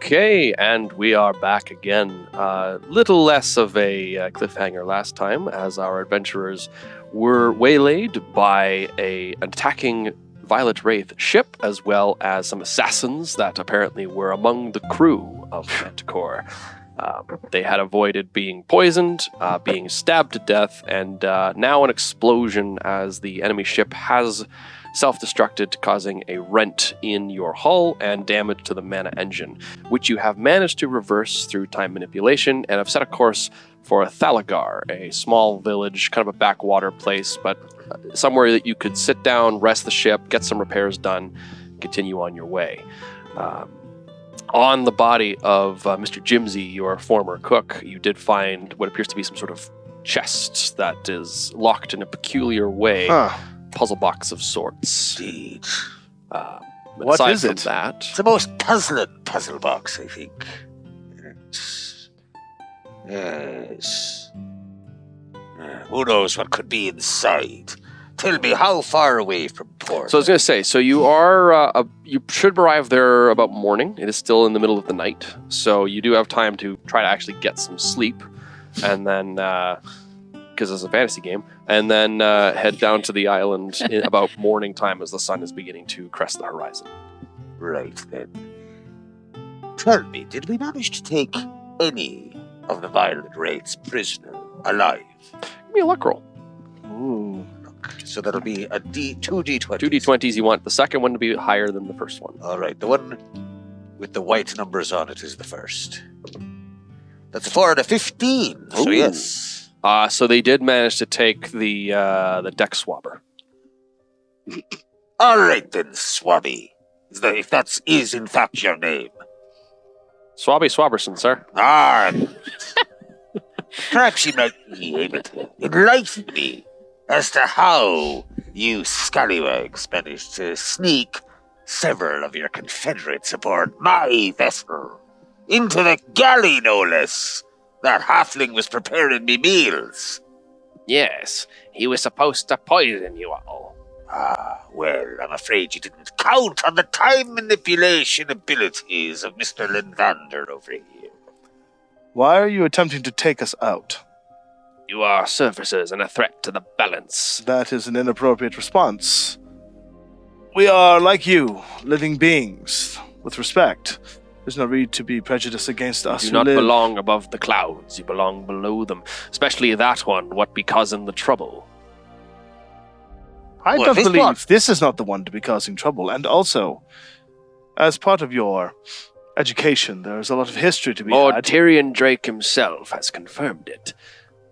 Okay, and we are back again. Little less of a cliffhanger last time, as our adventurers were waylaid by an attacking Violet Wraith ship, as well as some assassins that apparently were among the crew of Manticore. They had avoided being poisoned, being stabbed to death, and now an explosion as the enemy ship has self-destructed, causing a rent in your hull and damage to the mana engine, which you have managed to reverse through time manipulation and have set a course for Thalagar, a small village, kind of a backwater place, but somewhere that you could sit down, rest the ship, get some repairs done, continue on your way. On the body of Mr. Jimsy, your former cook, you did find what appears to be some sort of chest that is locked in a peculiar way. Puzzle box of sorts. Indeed. What is it? That, It's the most puzzling puzzle box, I think. Yes. Who knows what could be inside? Tell me, how far away from port? So I was going to say, so you are, you should arrive there about morning. It is still in the middle of the night, so you do have time to try to actually get some sleep, and then, because it's a fantasy game, and then head down to the island in about morning time as the sun is beginning to crest the horizon. Right then. Tell me, did we manage to take any of the Violet Wraiths prisoner alive? Give me a luck roll. Ooh. So that'll be a two D20s. 2 D20s, you want the second one to be higher than the first one. All right, the one with the white numbers on it is the first. That's a 4 and a 15. So Ooh. yes. So they did manage to take the deck swabber. All right then, Swabby. If that is in fact your name. Swabby Swabberson, sir. Perhaps you might be able to enlighten me as to how you scallywags managed to sneak several of your Confederates aboard my vessel. Into the galley, no less. That halfling was preparing me meals. Yes, he was supposed to poison you all. Well, I'm afraid you didn't count on the time manipulation abilities of Mr. Linvander over here. Why are you attempting to take us out? You are surfacers and a threat to the balance. That is an inappropriate response. We are, like you, living beings, with respect. There's no need to be prejudiced against us You who do not live. belong above the clouds, you belong below them. Especially that one, what be causing the trouble? I Well, don't this believe one- this is not the one to be causing trouble. And also, as part of your education, there is a lot of history to be Lord had. Tyrion Drake himself has confirmed it.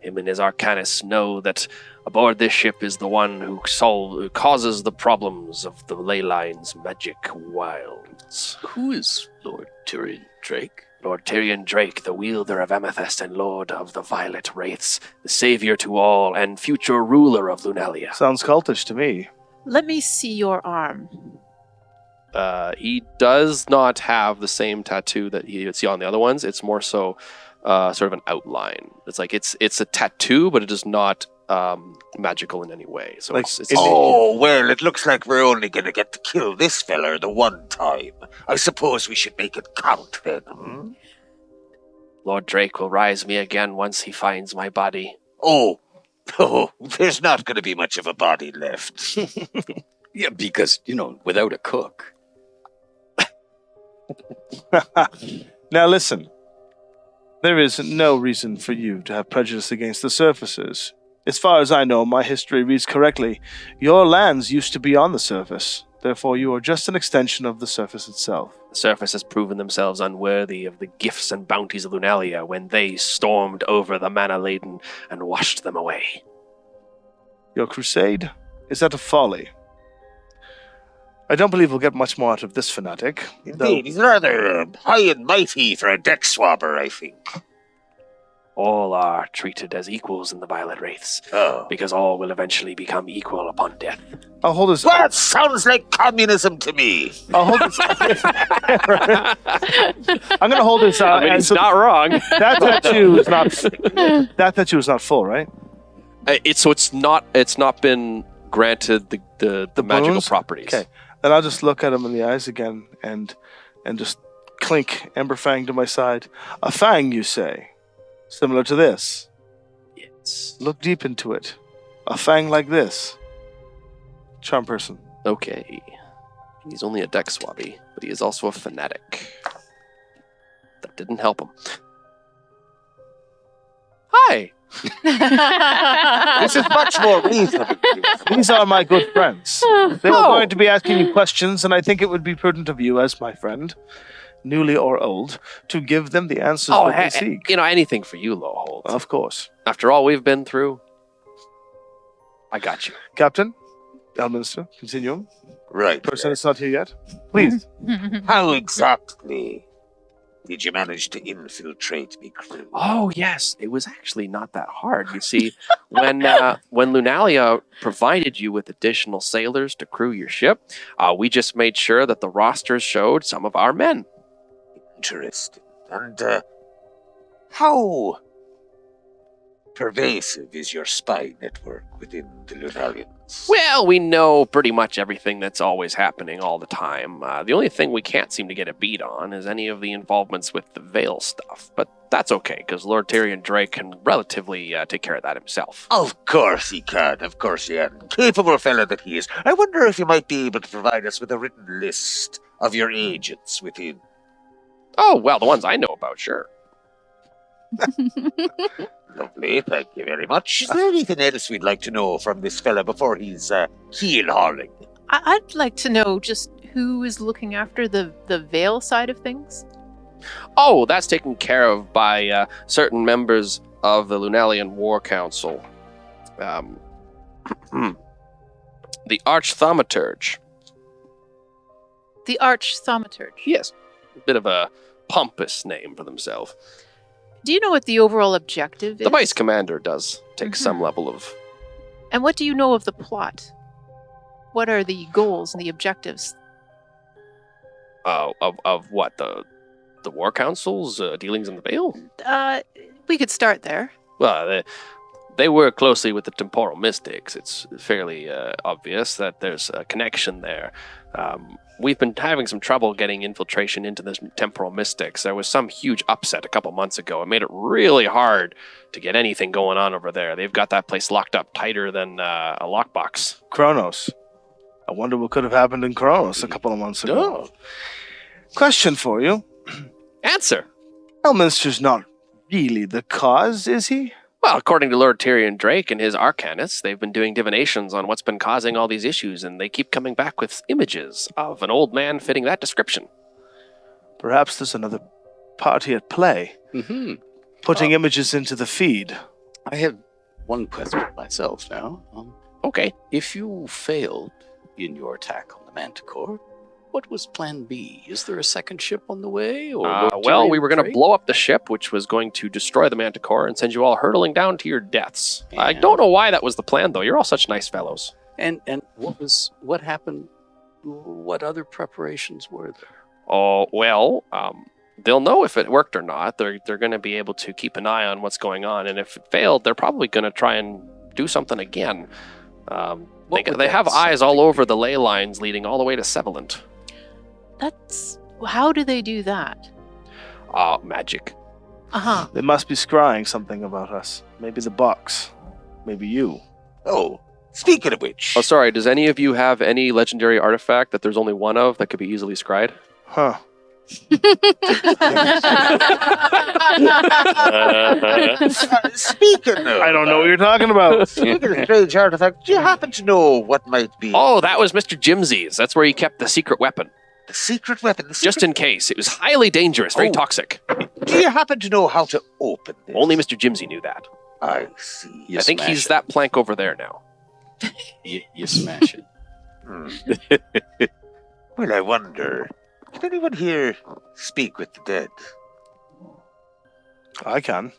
Him and his arcanists know that aboard this ship is the one who causes the problems of the ley line's magic wilds. Who is Lord Tyrion Drake? Lord Tyrion Drake, the wielder of Amethyst and Lord of the Violet Wraiths, the savior to all and future ruler of Lunalia. Sounds cultish to me. Let me see your arm. He does not have the same tattoo that you would see on the other ones. It's more so sort of an outline. It's like it's a tattoo, but it is not magical in any way. So Like, it's Oh, well, it looks like we're only going to get to kill this feller the one time. I suppose we should make it count then. Lord Drake will rise me again once he finds my body. Oh, there's not going to be much of a body left. Yeah, because, without a cook. Now listen. There is no reason for you to have prejudice against the surfacers. As far as I know, my history reads correctly. Your lands used to be on the surface. Therefore, you are just an extension of the surface itself. The surface has proven themselves unworthy of the gifts and bounties of Lunalia when they stormed over the mana-laden and washed them away. Your crusade? Is that a folly? I don't believe we'll get much more out of this fanatic. Indeed, he's rather high and mighty for a deck swabber, I think. All are treated as equals in the Violet Wraiths, Oh. because all will eventually become equal upon death. I'll hold this. That sounds like communism to me. I'll hold this. I'm going to hold this out. It's not wrong. That tattoo is not. That tattoo is not full, right? It's not been granted the magical boons? properties. Okay. Then I'll just look at him in the eyes again and just Clink, Amber Fang to my side. A fang, you say? Similar to this? Yes. Look deep into it. A fang like this. Charm person. Okay. He's only a deck swabby, but he is also a fanatic. That didn't help him. Hi! This is much more reasonable. These are my good friends. They were going to be asking you questions, and I think it would be prudent of you, as my friend, newly or old, to give them the answers that they seek. Anything for you, Loholt. Of course. After all we've been through, I got you. Captain, Elminster, Continuum. Right. Person that's not here yet. Please. How exactly did you manage to infiltrate me crew? Oh, yes. It was actually not that hard. You see, when Lunalia provided you with additional sailors to crew your ship, we just made sure that the rosters showed some of our men. Interesting. And how pervasive is your spy network within the Lunalians? Well, we know pretty much everything that's always happening all the time. The only thing we can't seem to get a beat on is any of the involvements with the Veil stuff. But that's okay, because Lord Tyrion Drake can relatively take care of that himself. Of course he can. Of course he can. Capable fellow that he is. I wonder if you might be able to provide us with a written list of your agents within. Oh, well, the ones I know about, sure. Lovely, thank you very much. Is there anything else we'd like to know from this fella before he's keel-hauling? I'd like to know just who is looking after the Veil side of things. Oh, that's taken care of by certain members of the Lunalian War Council. The Arch-Thaumaturge. The Arch-Thaumaturge. Yes, a bit of a pompous name for themselves. Do you know what the overall objective is? The Vice Commander does take some level of... And what do you know of the plot? What are the goals and the objectives? Of what? The War Council's dealings in the Veil? We could start there. Well, they work closely with the Temporal Mystics. It's fairly obvious that there's a connection there. We've been having some trouble getting infiltration into the Temporal Mystics. There was some huge upset a couple months ago. It made it really hard to get anything going on over there. They've got that place locked up tighter than a lockbox. Kronos. I wonder what could have happened in Kronos a couple of months ago. Question for you. Answer. Elminster's not really the cause, is he? Well, according to Lord Tyrion Drake and his arcanists, they've been doing divinations on what's been causing all these issues, and they keep coming back with images of an old man fitting that description. Perhaps there's another party at play. Mm-hmm. Putting images into the feed. I have one question myself now. Okay. If you failed in your attack on the Manticore, what was Plan B? Is there a second ship on the way? Or well, we were going to blow up the ship, which was going to destroy the Manticore and send you all hurtling down to your deaths. Yeah. I don't know why that was the plan, though. You're all such nice fellows. And what happened? What other preparations were there? Oh, well, they'll know if it worked or not. They're going to be able to keep an eye on what's going on, and if it failed, they're probably going to try and do something again. They have eyes all over the ley lines leading all the way to Sevalant. How do they do that? Magic. Uh-huh. They must be scrying something about us. Maybe the box. Maybe you. Oh, speaking of which... Oh, sorry, does any of you have any legendary artifact that there's only one of that could be easily scryed? Huh. Speaking of... I don't know what you're talking about. Speaking of strange artifact, do you happen to know what might be... Oh, that was Mr. Jimsy's. That's where he kept the secret weapon. The secret weapon? Just in case. It was highly dangerous, very toxic. Do you happen to know how to open this? Only Mr. Jimsy knew that. I see. I think he's that plank over there now. You smash it. Well, I wonder... Can anyone here speak with the dead? I can.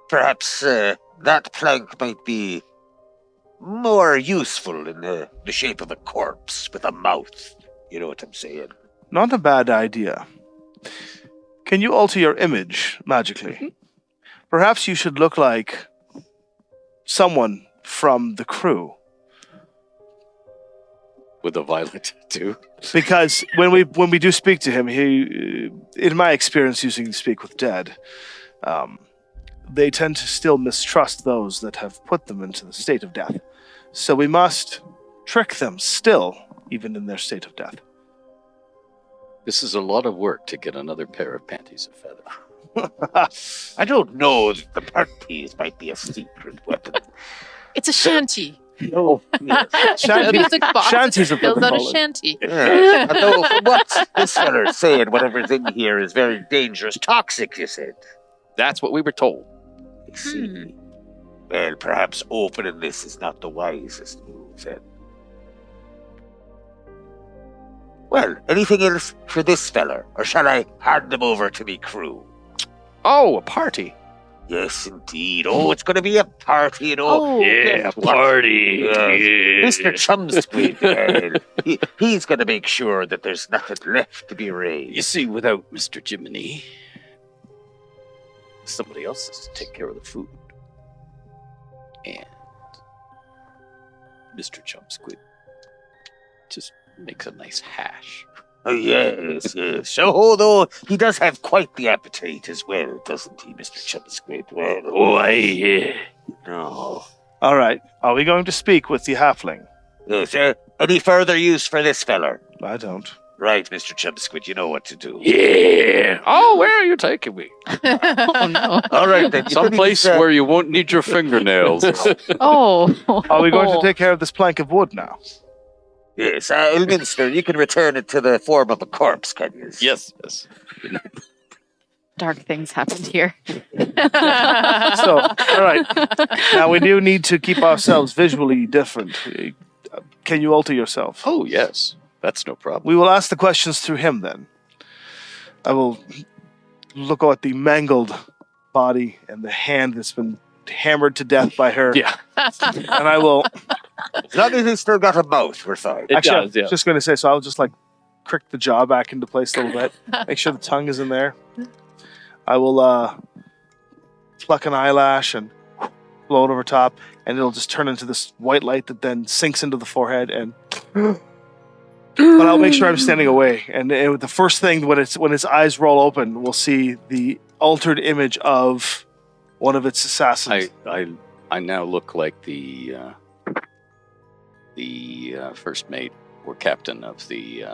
Perhaps that plank might be more useful in the shape of a corpse with a mouth. You know what I'm saying? Not a bad idea. Can you alter your image magically? Mm-hmm. Perhaps you should look like someone from the crew. With a violet tattoo. Because when we do speak to him, he, in my experience using Speak with Dead, they tend to still mistrust those that have put them into the state of death. So we must trick them still, even in their state of death. This is a lot of work to get another pair of panties of feather. I don't know that the panties might be a secret weapon. It's a shanty. Oh, yes. A music box. Shanties are what Build they out a call it. shanty. Yeah. Although, from what this feller's saying, whatever's in here is very dangerous. Toxic, you said. That's what we were told. I see. Well, perhaps opening this is not the wisest move, then. Well, anything else for this feller, or shall I hand him over to me crew? Oh, a party. Yes, indeed. Oh, it's going to be a party and all. Oh, Guess what? party. Yes. Mr. Chumsquid, well, he's going to make sure that there's nothing left to be raised. You see, without Mr. Jiminy, somebody else has to take care of the food. And Mr. Chumsquid just makes a nice hash. Oh, yes, yes. So, although he does have quite the appetite as well, doesn't he, Mr. Chumsquid? Well, yeah. no. All right. Are we going to speak with the halfling? Yes, any further use for this feller? I don't. Right, Mr. Chumsquid, you know what to do. Yeah. Oh, where are you taking me? oh no. All right, then. Someplace where you won't need your fingernails. Oh. Are we going to take care of this plank of wood now? Yes, Elminster, you can return it to the form of a corpse, can you? Yes. Dark things happened here. So, all right. Now we do need to keep ourselves visually different. Can you alter yourself? Oh, yes. That's no problem. We will ask the questions through him then. I will look at the mangled body and the hand that's been hammered to death by her. Yeah. And I will... As long as he's still got a mouth, we're fine. It Actually, does, yeah. I was just going to say, so I'll just like crick the jaw back into place a little bit. Make sure the tongue is in there. I will pluck an eyelash and blow it over top, and it'll just turn into this white light that then sinks into the forehead. And but I'll make sure I'm standing away. And the first thing when its eyes roll open, we'll see the altered image of one of its assassins. I now look like the first mate or captain of the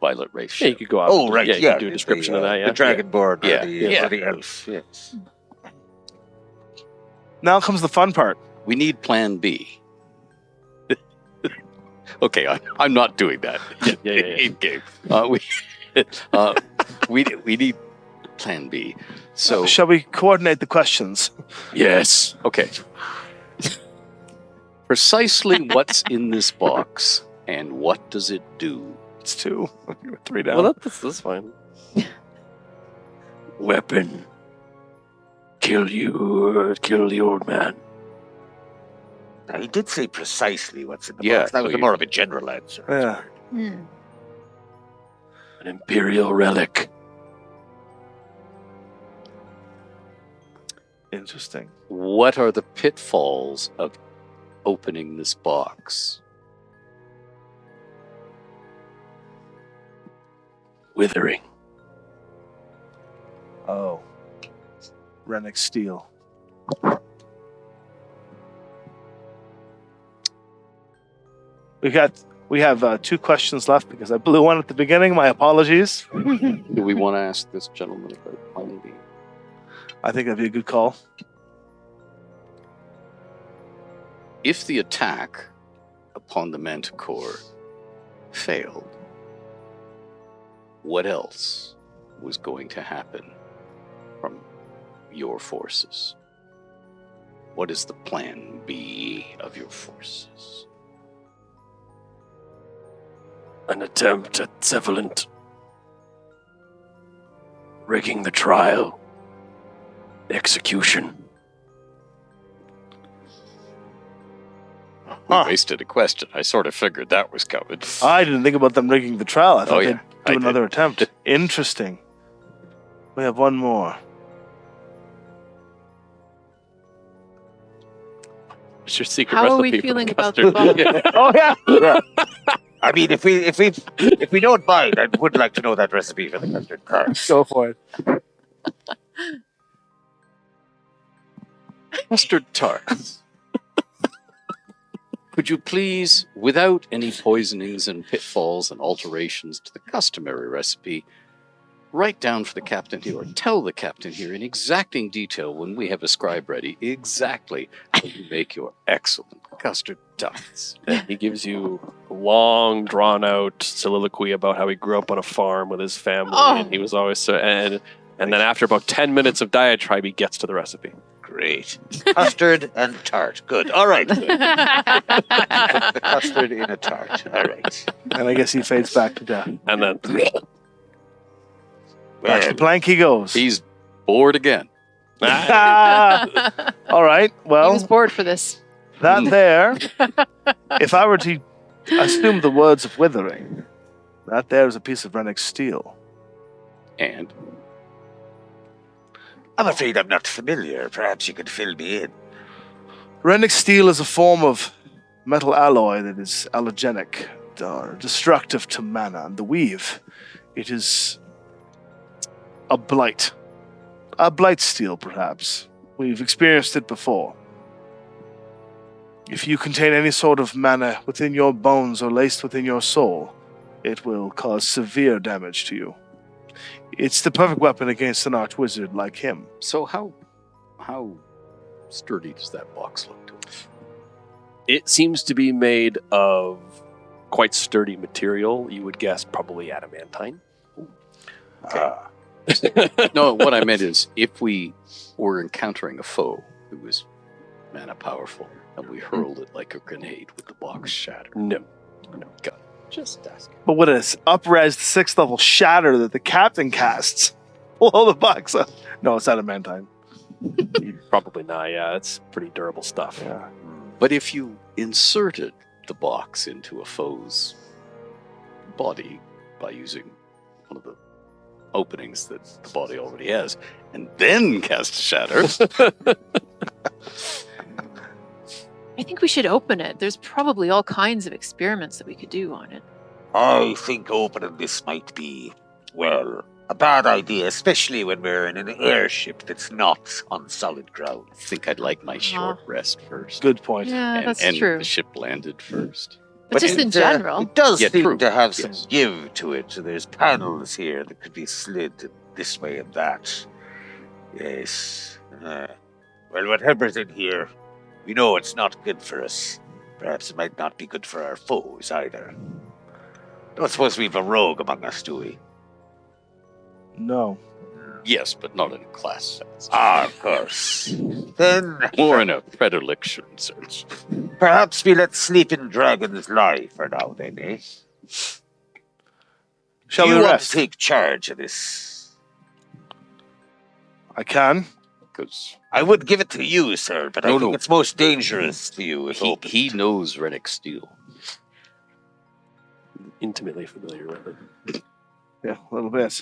Violet Race Yeah, you ship. could go out. Oh, right, Yeah, yeah. you could do a description of that, yeah. The Dragonborn, Yeah. or the elf, yes. Now comes the fun part. We need Plan B. Okay, I'm not doing that. Yeah. In game. We need Plan B. So Shall we coordinate the questions? Yes. okay. Precisely what's in this box and what does it do? It's 2. 3 down. Well, that's fine. Weapon. Kill the old man. Now, he did say precisely what's in the Yeah, box. That so was you- more of a general answer. Yeah. An imperial relic. Interesting. What are the pitfalls of opening this box? Withering. Oh. Rennick Steel. We have 2 questions left because I blew one at the beginning. My apologies. Do we want to ask this gentleman about Plan B? I think that'd be a good call. If the attack upon the Manticore failed, what else was going to happen from your forces? What is the Plan B of your forces? An attempt at Zevalent. Rigging the trial. Execution. We wasted a question. I sort of figured that was coming. I didn't think about them rigging the trial. I thought yeah, they'd I do did. another attempt. Interesting. We have one more. What's your secret How are recipe we for feeling the about the custard? bomb? Yeah. Oh, yeah. I mean, if we don't mind, I would like to know that recipe for the custard tart. Go for it. Custard tarts. Could you please, without any poisonings and pitfalls and alterations to the customary recipe, write down for the captain here, or tell the captain here in exacting detail when we have a scribe ready, exactly how you make your excellent custard tarts. And he gives you a long, drawn-out soliloquy about how he grew up on a farm with his family, and he was always so. And then after about 10 minutes of diatribe, he gets to the recipe. Great. Custard and tart. Good. All right. Good. Put the custard in a tart. All right. And I guess he fades back to death. And then Back to the plank he goes. He's bored again. All right. He Well, was bored for this. that there, if I were to assume the words of Withering, that there is a piece of Rennick steel. And I'm afraid I'm not familiar. Perhaps you could fill me in. Rennick steel is a form of metal alloy that is allergenic or destructive to mana and the weave. It is a blight. A blight steel, perhaps. We've experienced it before. If you contain any sort of mana within your bones or laced within your soul, it will cause severe damage to you. It's the perfect weapon against an archwizard like him. so how sturdy does that box look to us? it seems to be made of quite sturdy material. You would guess probably adamantine. No, what I meant is if we were encountering a foe who was mana powerful and we hurled it like a grenade, would the box shatter? No. God, just asking. But with an up-res 6th level shatter that the captain casts, blow the box up. No, it's adamantine. Probably not, yeah. It's pretty durable stuff. Yeah. But if you inserted the box into a foe's body by using one of the openings that the body already has, and then cast shatter, I think we should open it. There's probably all kinds of experiments that we could do on it. I think opening this might be, well, a bad idea, especially when we're in an airship that's not on solid ground. I think I'd like my short rest first. Good point. Yeah, and, that's and true. the ship landed first. But just in general. It does Yeah, seem true. to have some Yes. give to it. So there's panels here that could be slid this way and that. Yes. Well, whatever's in here, we know it's not good for us. Perhaps it might not be good for our foes either. Don't suppose we've a rogue among us, do we? No. Yes, but not in class sense. Of course. Then More in a predilection sense. perhaps we let sleeping dragons lie for now, then, eh? Shall Do we you want rest? to take charge of this? I can. Because I would give it to you, sir, but I No, think no. it's most dangerous to you if opened. he knows Rennick Steel. Intimately familiar with it. Yeah, a little bit.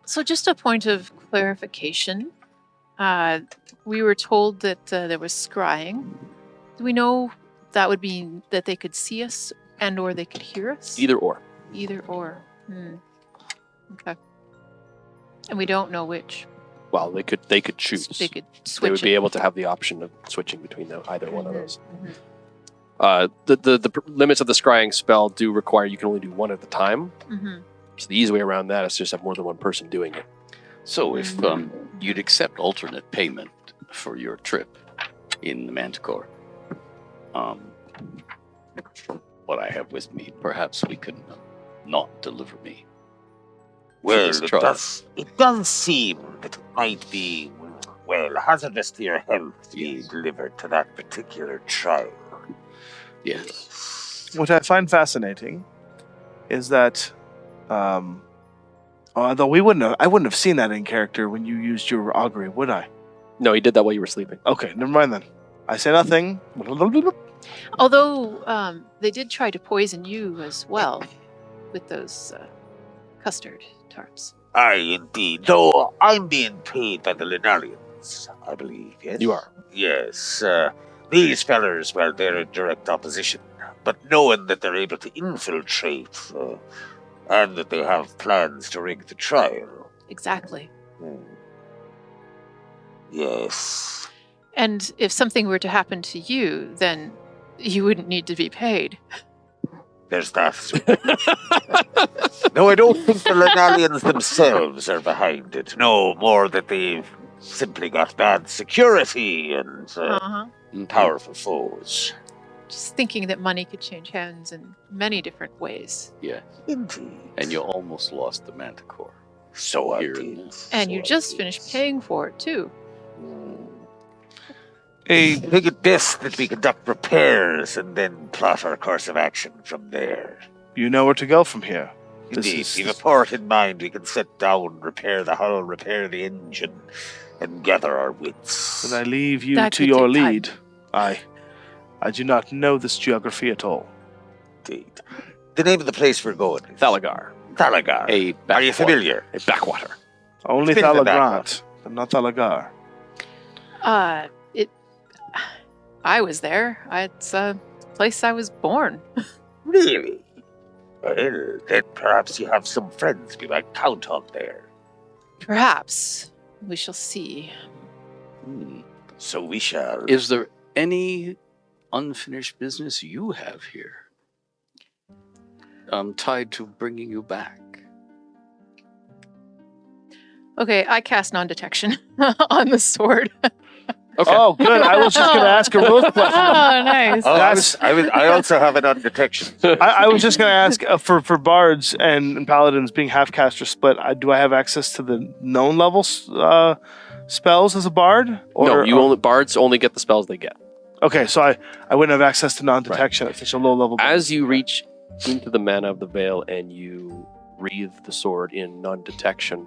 So just a point of clarification. We were told that there was scrying. Do we know that would mean that they could see us and or they could hear us? Either or. Either or. Okay. And we don't know which. Well, they could choose. They could switch They would be it. able to have the option of switching between either one of those. Mhm. The limits of the scrying spell do require you can only do one at a time. Mhm. So the easy way around that is just have more than one person doing it. So if you'd accept alternate payment for your trip in the Manticore, what I have with me, perhaps we can not deliver me. Well, this it trial. does seem that it might be, well, hazardous to your health to be delivered to that particular trial. Yes. What I find fascinating is that, although I wouldn't have seen that in character when you used your augury, would I? No, he did that while you were sleeping. Okay, never mind then. I say nothing. Although they did try to poison you as well with those custard tarts. Aye, indeed. Though I'm being paid by the Linarians, I believe, yes? You are. Yes. These fellers, well, they're in direct opposition. but knowing that they're able to infiltrate, and that they have plans to rig the trial. Exactly. Yes. And if something were to happen to you, then you wouldn't need to be paid. There's that. No, I don't think the Lenalians themselves are behind it. No, more that they've simply got bad security and powerful foes. Just thinking that money could change hands in many different ways. Yeah. Indeed. And you almost lost the Manticore. So I Here in did. this. And you just finished paying for it, too. I think it best that we conduct repairs and then plot our course of action from there. You know where to go from here. Indeed, we've a port in mind. We can set down, repair the hull, repair the engine, and gather our wits. But I leave you That to could your take time. lead. I do not know this geography at all. Indeed. The name of the place we're going is Thalagar. Thalagar. A Are you familiar? A backwater. Only It's been the Thalagrant, but not Thalagar. I was there. It's a place I was born. Really? Well, then perhaps you have some friends we might count on there. Perhaps. We shall see. So we shall. Is there any unfinished business you have here? Tied to bringing you back? Okay, I cast non-detection on the sword. Okay. Oh, good. I was just going to ask a Ruth question. Nice. Oh, That's- I also have it on detection. I was just going to ask for bards and paladins being half caster split. Do I have access to the known level spells as a bard? No, bards only get the spells they get. Okay, so I wouldn't have access to non-detection at such a low level. As you reach into the mana of the veil and you wreathe the sword in non-detection,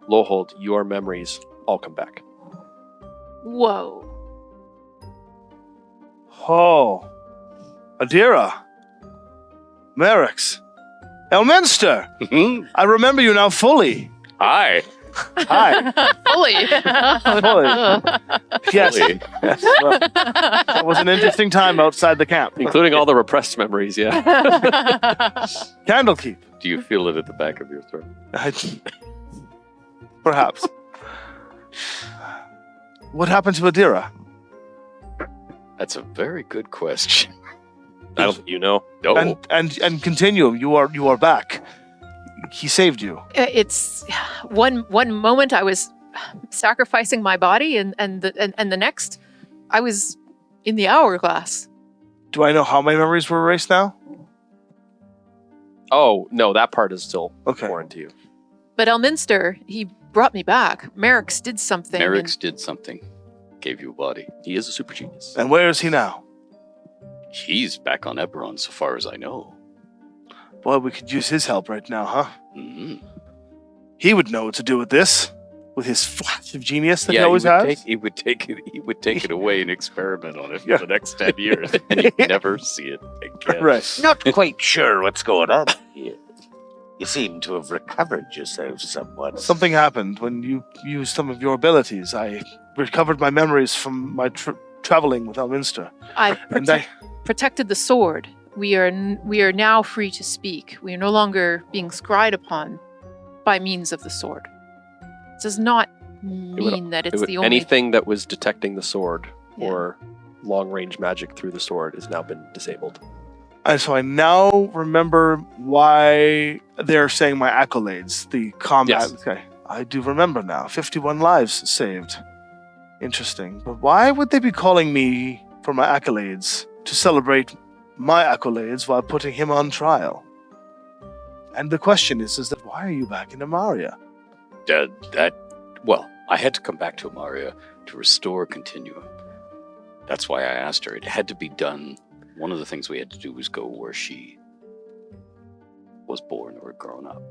Loholt, your memories all come back. Whoa. Oh, Adira, Merrick's, Elminster. I remember you now fully. Hi. Hi. Fully. Yes. Fully. Yes. Well, that was an interesting time outside the camp. Including all the repressed memories, yeah. Candlekeep. Do you feel it at the back of your throat? Perhaps. What happened to Adira? That's a very good question. I don't think you know. No. And continue. You are back. He saved you. It's one moment I was sacrificing my body, and the next I was in the hourglass. Do I know how my memories were erased now? Oh, no, that part is still Okay. foreign to you. But Elminster, he brought me back. Merrick's did something. Merrick's did something. Gave you a body. He is a super genius. And where is he now? He's back on Eberron, so far as I know. Boy, we could use his help right now, huh? Mm-hmm. He would know what to do with this, with his flash of genius that he always has. He would take it away and experiment on it for Yeah. the next 10 years, and you'd never see it again. Right. Not quite sure what's going on here. You seem to have recovered yourself somewhat. Something happened when you used some of your abilities. I recovered my memories from my traveling with Elminster. I And I... protected the sword. We are now free to speak. We are no longer being scryed upon by means of the sword. It does not mean that it's the only... Anything that was detecting the sword Yeah. or long-range magic through the sword has now been disabled. And so I now remember why they're saying my accolades, the combat. Yes. Okay, I do remember now. 51 lives saved. Interesting. But why would they be calling me for my accolades to celebrate my accolades while putting him on trial? And the question is that why are you back in Amaria? Well, I had to come back to Amaria to restore Continuum. That's why I asked her. It had to be done. One of the things we had to do was go where she was born or grown up.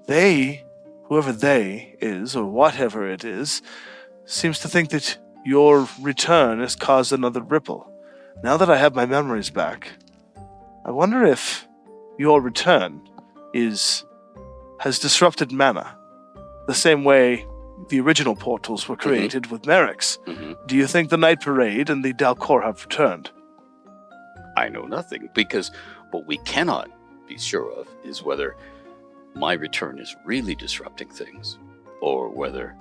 They, whoever they is, or whatever it is, seems to think that your return has caused another ripple. Now that I have my memories back, I wonder if your return has disrupted mana, the same way the original portals were created with Merrick's. Mm-hmm. Do you think the Night Parade and the Dalcor have returned? I know nothing, because what we cannot be sure of is whether my return is really disrupting things, or whether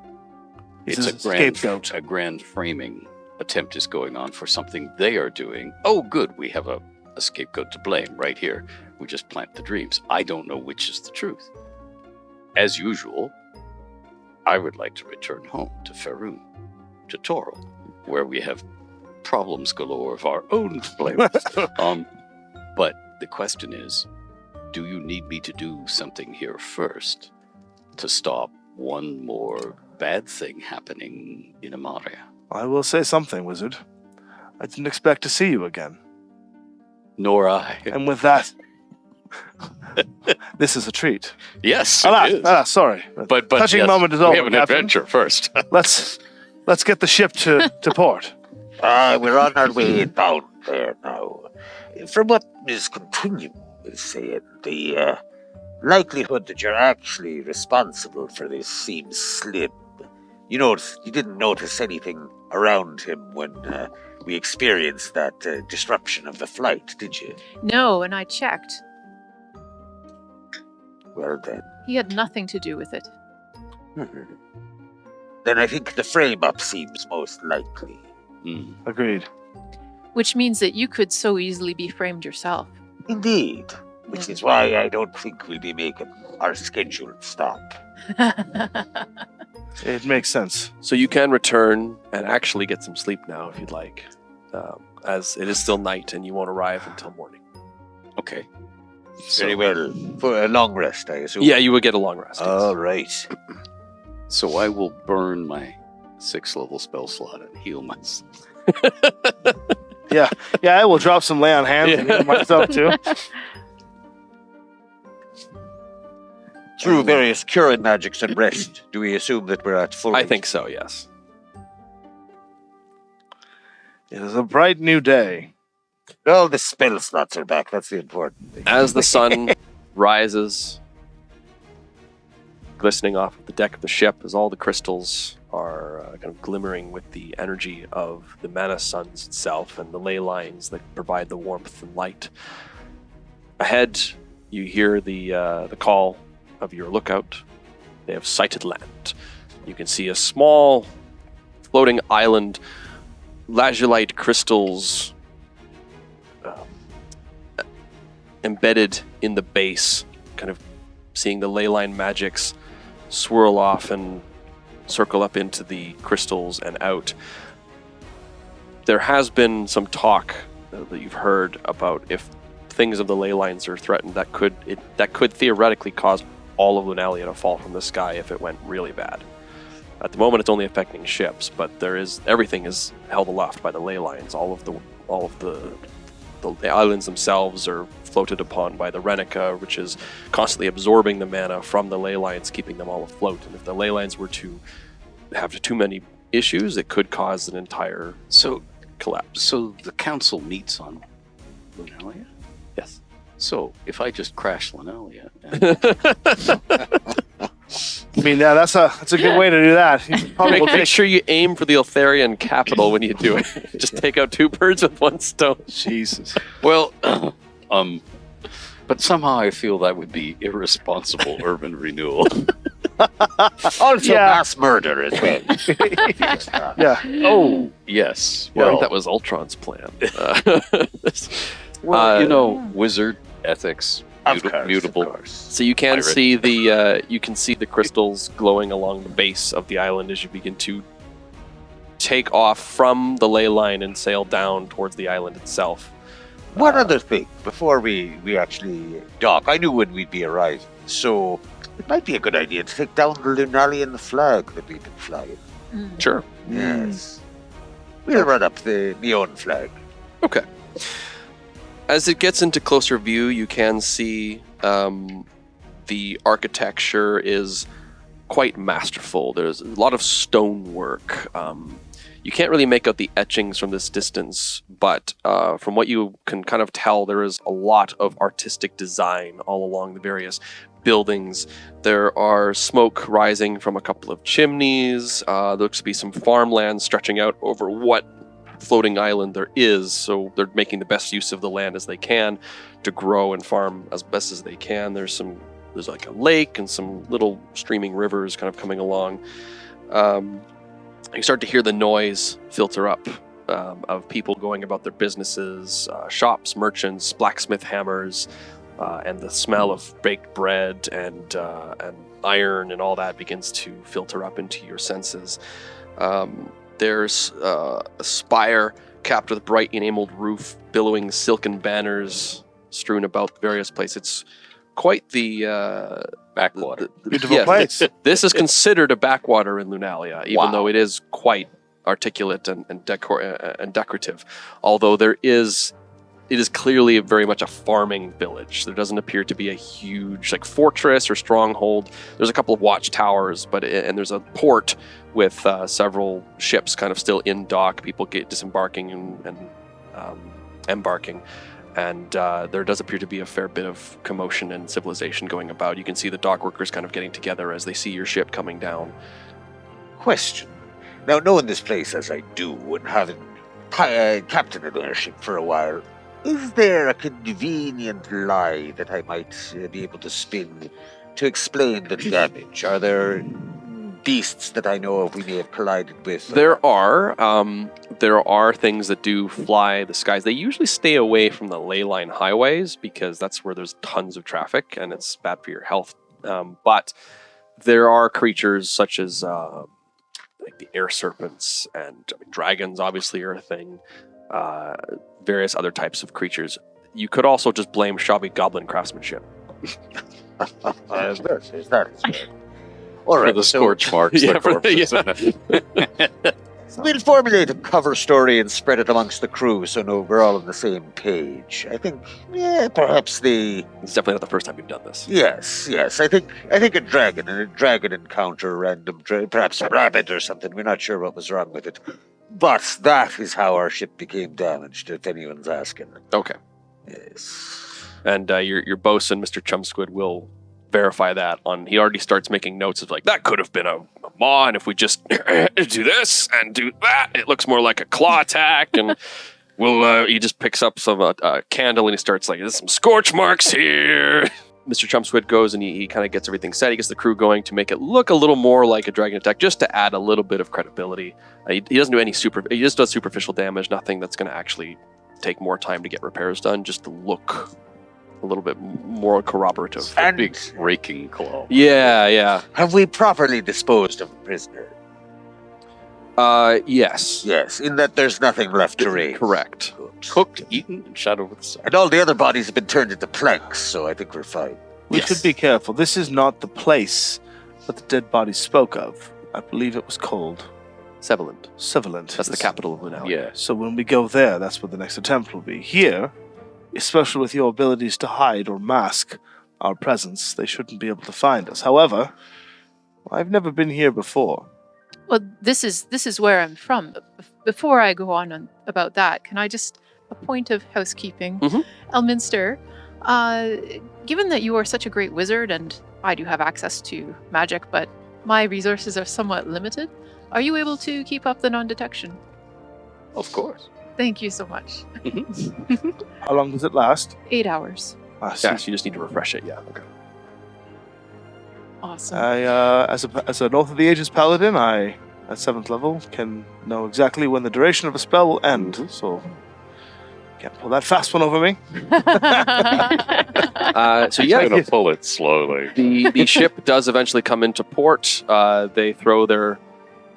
It's it's a scapegoat. a grand framing attempt is going on for something they are doing. Oh, good, we have a scapegoat to blame right here. We just plant the dreams. I don't know which is the truth. As usual, I would like to return home to Faerun, to Toril, where we have problems galore of our own to play with. But the question is, do you need me to do something here first to stop one more bad thing happening in Amaria? I will say something, wizard. I didn't expect to see you again. Nor I. And with that, this is a treat. Yes, it is. Sorry. But touching yes, moment is we over, have an Captain. adventure first. Let's get the ship to port. We're on our way down there now. From what Ms. Continuum is saying, the likelihood that you're actually responsible for this seems slim. You didn't notice anything around him when we experienced that disruption of the flight, did you? No, and I checked. Well then. He had nothing to do with it. Then I think the frame-up seems most likely. Agreed. Which means that you could so easily be framed yourself. Indeed. Which is why I don't think we'll be making our scheduled stop. It makes sense. So you can return and actually get some sleep now if you'd like, as it is still night and you won't arrive until morning. Okay. Very well. For a long rest, I assume. Yeah, you would get a long rest. yes. All right. So I will burn my 6th level spell slot and heal myself. Yeah, I will drop some lay on hands and heal myself too. Through various curing magics and rest, do we assume that we're at full? I think so, yes. It is a bright new day. All the spell slots are back. That's the important thing. As the sun rises, glistening off of the deck of the ship, as all the crystals are kind of glimmering with the energy of the mana suns itself and the ley lines that provide the warmth and light. Ahead, you hear the call of your lookout. They have sighted land. You can see a small floating island, lazulite crystals embedded in the base, kind of seeing the ley line magics swirl off and circle up into the crystals and out. There has been some talk that you've heard about if things of the ley lines are threatened, that could theoretically cause all of Lunalia to fall from the sky if it went really bad. At the moment, it's only affecting ships, but everything is held aloft by the ley lines. All of the islands themselves are floated upon by the Renica, which is constantly absorbing the mana from the ley lines, keeping them all afloat. And if the ley lines were to have too many issues, it could cause an entire collapse. So the council meets on Lunalia? Yes. So if I just crash Lunalia, I mean, yeah, that's a good way to do that. Probably will Make take sure you aim for the Eltharian capital when you do it. Just take out 2 birds with 1 stone. Jesus. well, but somehow I feel that would be irresponsible urban renewal. Also, Yeah. mass murder as well. Yeah. Oh, yes. Well, I Well, think that was Ultron's plan. wizard ethics, Of course, mutable. of course. So you can see the crystals glowing along the base of the island as you begin to take off from the ley line and sail down towards the island itself. One other thing before we actually dock. I knew when we'd be arriving, so it might be a good idea to take down the Lunalian flag that we've been flying. Sure. Yes. We'll run up the neon flag. Okay. As it gets into closer view, you can see the architecture is quite masterful. There's a lot of stonework. You can't really make out the etchings from this distance, but from what you can kind of tell, there is a lot of artistic design all along the various buildings. There are smoke rising from a couple of chimneys. There looks to be some farmland stretching out over what floating island there is, so they're making the best use of the land as they can to grow and farm as best as they can. There's like a lake and some little streaming rivers kind of coming along. You start to hear the noise filter up of people going about their businesses, shops, merchants, blacksmith hammers, and the smell of baked bread and iron and all that begins to filter up into your senses. There's a spire capped with a bright enameled roof, billowing silken banners strewn about various places. It's quite the Backwater. Beautiful place. This is considered a backwater in Lunalia, even though it is quite articulate and decorative. Although it is clearly very much a farming village. There doesn't appear to be a huge fortress or stronghold. There's a couple of watchtowers, and there's a port with several ships kind of still in dock. People get disembarking and embarking. And there does appear to be a fair bit of commotion and civilization going about. You can see the dock workers kind of getting together as they see your ship coming down. Question. Now, knowing this place as I do, and having captained an airship for a while, is there a convenient lie that I might be able to spin to explain the damage? Are there beasts that I know of we may have collided with? There are things that do fly the skies. They usually stay away from the ley line highways because that's where there's tons of traffic and it's bad for your health. But there are creatures such as the air serpents and dragons obviously are a thing. Various other types of creatures. You could also just blame shabby goblin craftsmanship. All right, For the scorch marks. Yeah, the for the- corpses. We'll formulate a cover story and spread it amongst the crew so we're all on the same page. I think, perhaps It's definitely not the first time you've done this. Yes. I think a dragon and a dragon encounter, random, perhaps a rabbit or something. We're not sure what was wrong with it. But that is how our ship became damaged, if anyone's asking. Okay. Yes. And your bosun, Mr. Chumsquid, will verify that. He already starts making notes of that could have been a maw, and if we just do this and do that, it looks more like a claw attack. And he just picks up some candle and he starts there's some scorch marks here. Mr. Chumsquid goes and he kind of gets everything set. He gets the crew going to make it look a little more like a dragon attack, just to add a little bit of credibility. He doesn't do any he just does superficial damage, nothing that's going to actually take more time to get repairs done, just to look a little bit more corroborative. A big raking claw. Yeah. Have we properly disposed of the prisoner? Yes. Yes, in that there's nothing left to raise. Correct. Good. Cooked, eaten, and shot over the side. And all the other bodies have been turned into planks, so I think we're fine. We should be careful. This is not the place that the dead body spoke of. I believe it was called Sevaland. Sevaland. That's the capital of Lunalia. Yeah. So when we go there, that's where the next attempt will be. Here, especially with your abilities to hide or mask our presence, they shouldn't be able to find us. However, I've never been here before. Well, this is where I'm from. Before I go on about that, can I just a point of housekeeping? Mhm. Elminster, given that you are such a great wizard and I do have access to magic, but my resources are somewhat limited, are you able to keep up the non-detection? Of course. Thank you so much. How long does it last? 8 hours. I see. Yes, you just need to refresh it. Yeah. Okay. Awesome. As a North of the Ages paladin, I, at 7th level, can know exactly when the duration of a spell will end. Mhm. So, can't pull that fast one over me. So yeah, I'm gonna pull it slowly. the ship does eventually come into port. They throw their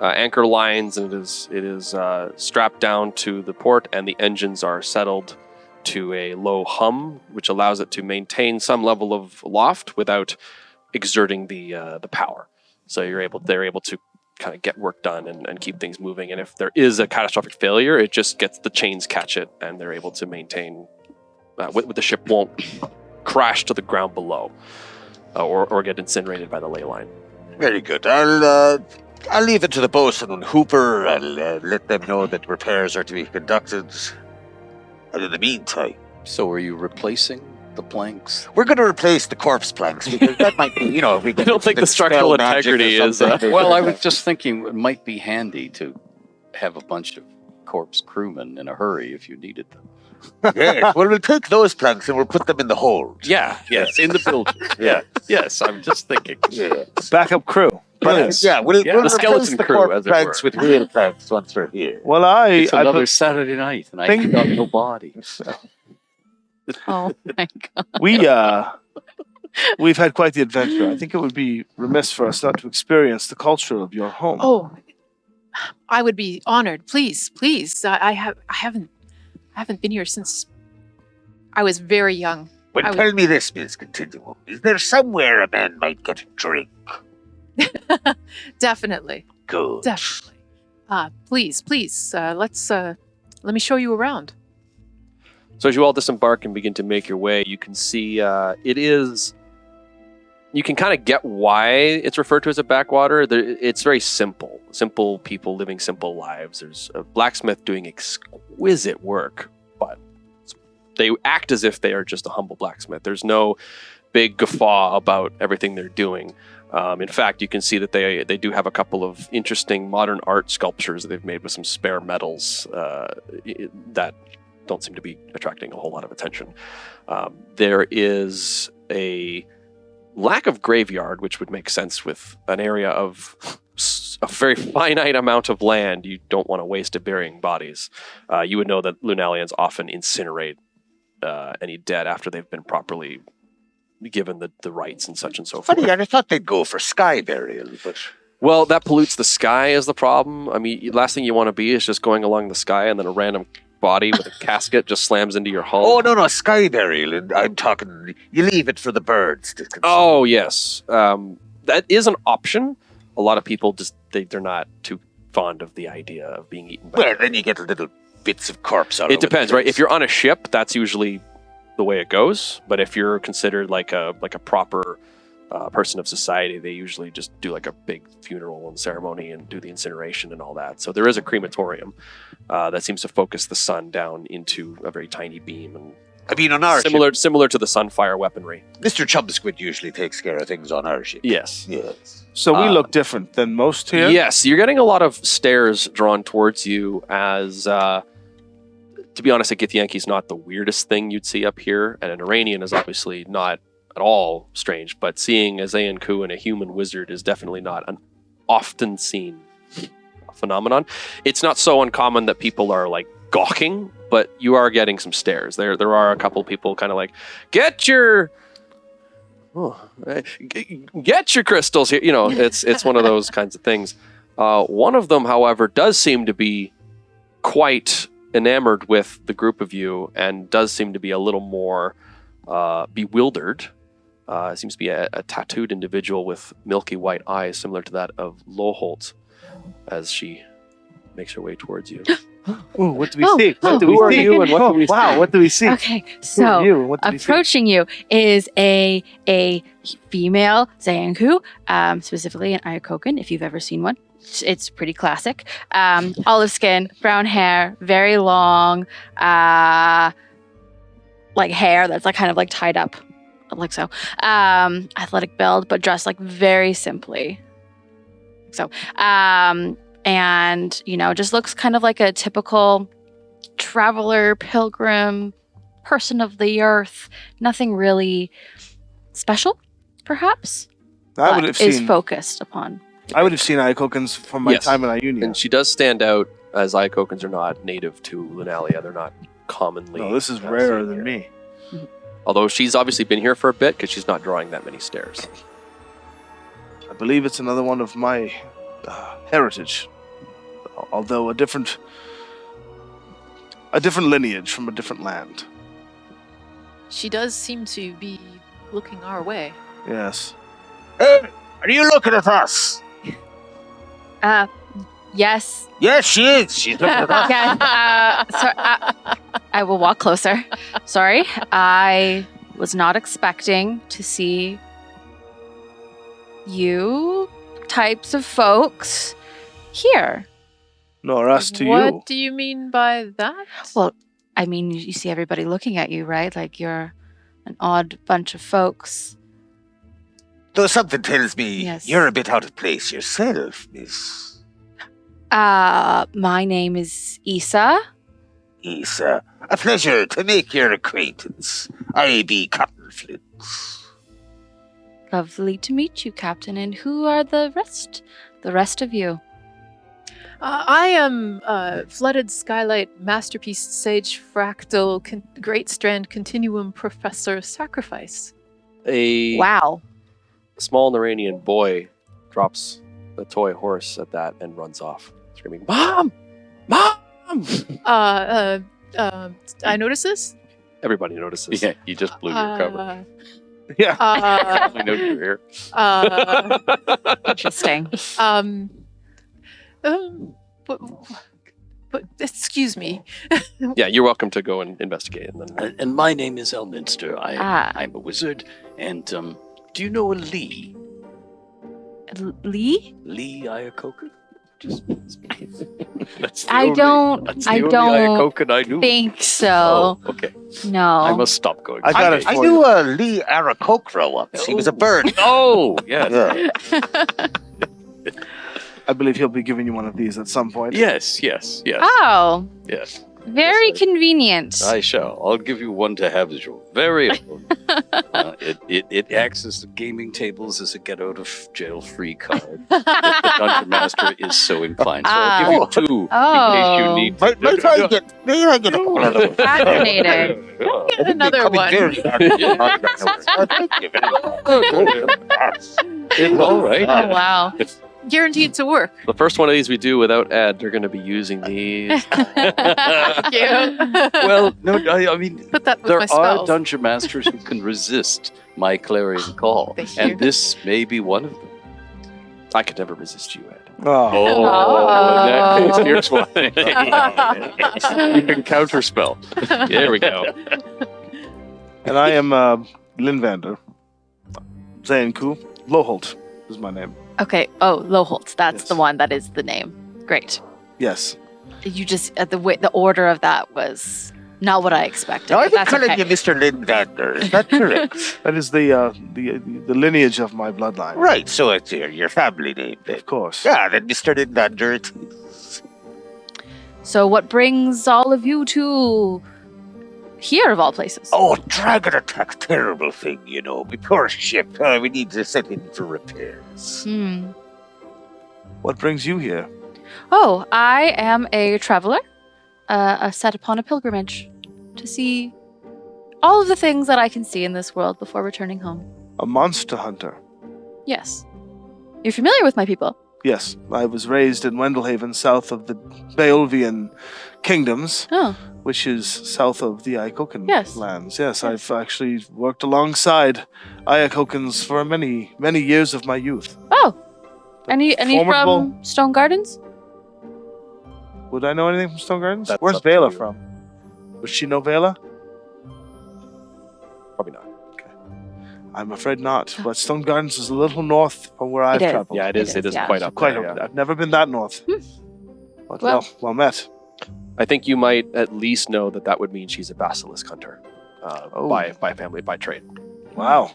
anchor lines, and it is strapped down to the port, and the engines are settled to a low hum, which allows it to maintain some level of loft without exerting the power. So they're able to kind of get work done and keep things moving. And if there is a catastrophic failure, it just gets the chains catch it, and they're able to maintain. With the ship won't crash to the ground below, or get incinerated by the ley line. Very good. I'll leave it to the bosun and Hooper. I'll let them know that repairs are to be conducted. And in the meantime, So are you replacing the planks? we're going to replace the corpse planks because that might be, if we I don't think the structural integrity is. Well, I was just thinking it might be handy to have a bunch of corpse crewmen in a hurry if you needed them. Yes, well, we'll take those planks and we'll put them in the hold. Yeah, yes, in the building. Yeah, yes, I'm just thinking. Yeah. Backup crew. Brilliant. Yeah, we'll Yeah, the replace skeleton the crew, corpse as it planks were. with real planks once we're here. Well, It's another Saturday night, and I think- ain't got no body. Oh my god. we've had quite the adventure. I think it would be remiss for us not to experience the culture of your home. Oh, I would be honored. Please, please. I haven't been here since I was very young. Well, I would- tell me this, Miss Continuum. Is there somewhere a man might get a drink? Definitely, Good. definitely. Please, let me show you around. So as you all disembark and begin to make your way, you can see you can kind of get why it's referred to as a backwater. It's very simple. Simple people living simple lives. There's a blacksmith doing exquisite work, but they act as if they are just a humble blacksmith. There's no big guffaw about everything they're doing. In fact, you can see that they do have a couple of interesting modern art sculptures that they've made with some spare metals that don't seem to be attracting a whole lot of attention. There is a lack of graveyard, which would make sense with an area of a very finite amount of land. You don't want to waste it burying bodies. You would know that Lunalians often incinerate any dead after they've been properly given the rights and such and so forth. Funny, I thought they'd go for sky burial, but... Well, that pollutes the sky is the problem. I mean, last thing you want to be is just going along the sky and then a random body with a casket just slams into your hull. Oh, no, sky burial. And I'm talking, you leave it for the birds to consume. Oh, yes. That is an option. A lot of people just, they're not too fond of the idea of being eaten by Well, then you get little bits of corpse out of it. It depends, right? If you're on a ship, that's usually the way it goes. But if you're considered like a proper person of society, they usually just do like a big funeral and ceremony and do the incineration and all that. So there is a crematorium that seems to focus the sun down into a very tiny beam, and I mean, on our similar to the sunfire weaponry. ship, Mr. Chubsquid usually takes care of things on our ship. Yes. Yes. So we look different than most here? Yes, you're getting a lot of stares drawn towards you as, to be honest, a Githyanki is not the weirdest thing you'd see up here, and an Iranian is obviously not at all strange, but seeing a Zayanku and a human wizard is definitely not an often seen phenomenon. It's not so uncommon that people are like gawking, but you are getting some stares. There are a couple people kind of like, get your crystals here. You know, it's one of those kinds of things. One of them, however, does seem to be quite enamored with the group of you and does seem to be a little more bewildered. Seems to be a tattooed individual with milky white eyes, similar to that of Loholt, as she makes her way towards you. Ooh, what do we see? What do we Who are see? you and what do we see? Wow, what do we see? Okay, Who are so you and what do we see? approaching you is a female Zayanku, specifically an Ayakokan, if you've ever seen one. It's pretty classic. Olive skin, brown hair, very long, like hair that's like kind of like tied up, like so. Athletic build, but dressed like very simply. So, and you know, just looks kind of like a typical traveler, pilgrim, person of the earth. Nothing really special, perhaps. I would but have is seen focused upon. I would have seen Iacokans from my Yes. time in Iunia. And she does stand out, as Iacokans are not native to Lunalia. They're not commonly. No, this is seen rarer than here. me. Although she's obviously been here for a bit because she's not drawing that many stares. I believe it's another one of my heritage, although a different lineage from a different land. She does seem to be looking our way. Yes. Hey, are you looking at us? Yes. Yes, she is. She's looking at us. I will walk closer. Sorry, I was not expecting to see you types of folks here. Nor us to What you. do you mean by that? Well, I mean, you see everybody looking at you, right? Like you're an odd bunch of folks. Though something tells me Yes. you're a bit out of place yourself, Miss. My name is Issa. Isa, a pleasure to make your acquaintance. I be Captain Flynt. Lovely to meet you, Captain. And who are the rest? The rest of you? I am Flooded Skylight Masterpiece Sage Fractal Great Strand Continuum Professor Sacrifice. A Wow. small Naranian boy drops the toy horse at that and runs off, screaming, "Mom! Mom!" I notice this. Everybody notices. Yeah, you just blew your cover. Yeah. I know you're here. Interesting. But excuse me. Yeah, you're welcome to go and investigate. And then And my name is Elminster. I'm a wizard. And do you know a Lee? Lee? Lee Iacocca? That's the I only- don't. That's the I only don't Iacocca I knew. think so. Oh, okay. No. I must stop going. I got it I for knew you. Lee Arakokra once. He was a bird. Oh, yes. Yeah. I believe he'll be giving you one of these at some point. Yes. Oh, Yes. very Yes, convenient. I shall. I'll give you one to have as your very own. It acts as the gaming tables as a get out of jail free card. If the dungeon master is so inclined. So I'll give you two in case you need. May I get a couple of those? Fascinating. Get another one. It's all right. Oh, wow. Guaranteed to work. the first one of these we do without Ed, they're going to be using these. Thank you. Well, no, I mean, Put that with there my are spells. dungeon masters who can resist my clarion call, Thank you. and this may be one of them. I could never resist you, Ed. Oh. Oh, in that case, here's one. You can counterspell. There we go. And I am Linvander. Zayanku. Loholt is my name. Okay. Oh, Loholt. That's Yes. the one. That is the name. Great. Yes. You just the order of that was not what I expected. Now, I've but been that's calling okay. you Mr. Lindander. Is that correct? That is the lineage of my bloodline. Right, so it's your family name then. Of course. Yeah, then Mr. Lindander it is. So, what brings all of you to here, of all places? Oh, dragon attack, terrible thing, you know. We poor ship. We need to send in for repairs. Hmm. What brings you here? Oh, I am a traveler, set upon a pilgrimage to see all of the things that I can see in this world before returning home. A monster hunter. Yes. You're familiar with my people? Yes, I was raised in Wendelhaven, south of the Beolvian kingdoms, Oh, which is south of the Iacocan Yes. lands. Yes, I've actually worked alongside Iacocans for many, many years of my youth. oh. Any Formidable- from Stone Gardens? Would I know anything from Stone Gardens? That's Where's up to Vela you. from? Would she know Vela? Probably not. I'm afraid not. But Stone Gardens is a little north from where I've is. traveled. Yeah, it is. It is yeah. quite up Quite there. a, Yeah. I've never been that north. But Well- well met. I think you might at least know that that would mean she's a basilisk hunter Oh. by family, by trade. Wow.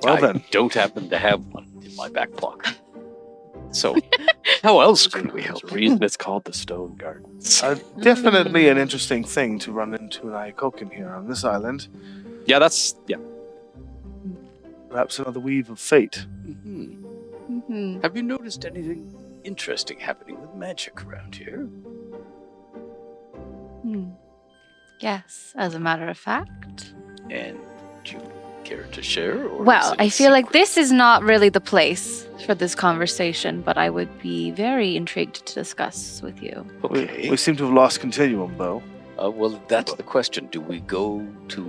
Well I then. don't happen to have one in my back pocket. So, how else could we help? There's a reason it's called the Stone Gardens. Definitely an interesting thing to run into an Iacocan here on this island. Yeah, yeah. Perhaps another weave of fate. Mhm. Mm-hmm. Have you noticed anything interesting happening with magic around here? Yes, as a matter of fact. And do you care to share? Or Well, is it I feel like secret? this is not really the place for this conversation, but I would be very intrigued to discuss with you. Okay. We seem to have lost continuum, though. Well, that's the question. Do we go to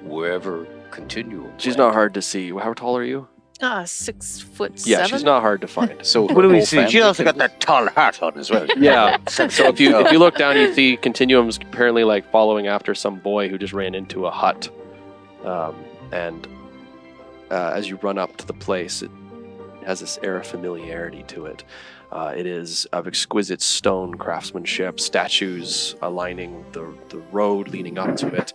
wherever continuum? She's went? not hard to see. How tall are you? 6'7". Yeah, she's not hard to find. So What do we whole see? family She also can- got that tall hat on as well. Yeah. So if you look down, you see Continuum's apparently like following after some boy who just ran into a hut, and as you run up to the place, it has this air of familiarity to it. It is of exquisite stone craftsmanship, statues lining the road leading up to it,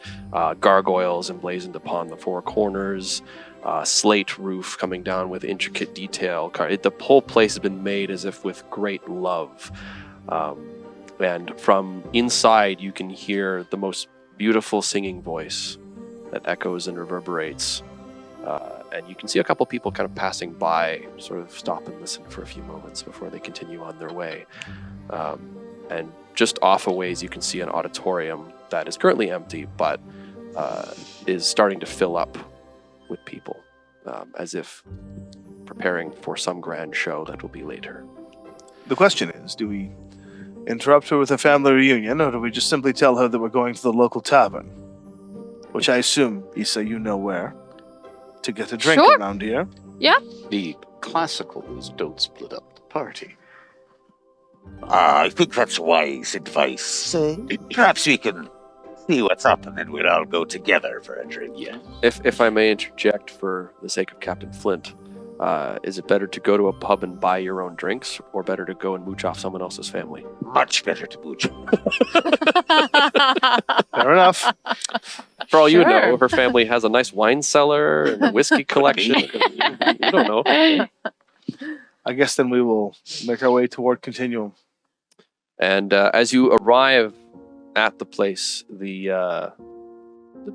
gargoyles emblazoned upon the four corners, slate roof coming down with intricate detail. The whole place has been made as if with great love. And from inside, you can hear the most beautiful singing voice that echoes and reverberates. And you can see a couple people kind of passing by, sort of stop and listen for a few moments before they continue on their way. And just off a ways, you can see an auditorium that is currently empty, but is starting to fill up with people, as if preparing for some grand show that will be later. The question is, do we interrupt her with a family reunion, or do we just simply tell her that we're going to the local tavern? Which I assume, Issa, you know where to get a drink Sure. around here. The classical is don't split up the party. I think that's wise advice. Perhaps we can see what's up and then we'll all go together for a drink. Yeah. If I may interject for the sake of Captain Flynt, is it better to go to a pub and buy your own drinks, or better to go and mooch off someone else's family? Much better to mooch. Fair enough. For all you Sure. know, her family has a nice wine cellar and a whiskey collection. You don't know. I guess then we will make our way toward Continuum. And as you arrive at the place, the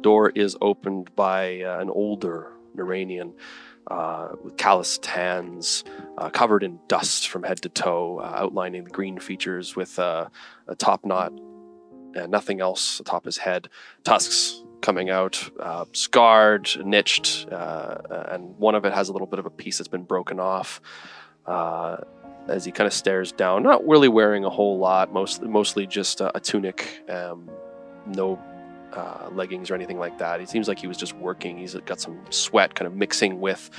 door is opened by an older Naranian with calloused hands, covered in dust from head to toe, outlining the green features with a top knot and nothing else atop his head. Tusks coming out, scarred, niched, and one of it has a little bit of a piece that's been broken off. As he kind of stares down, not really wearing a whole lot, mostly just a tunic, no leggings or anything like that. He seems like he was just working. He's got some sweat kind of mixing with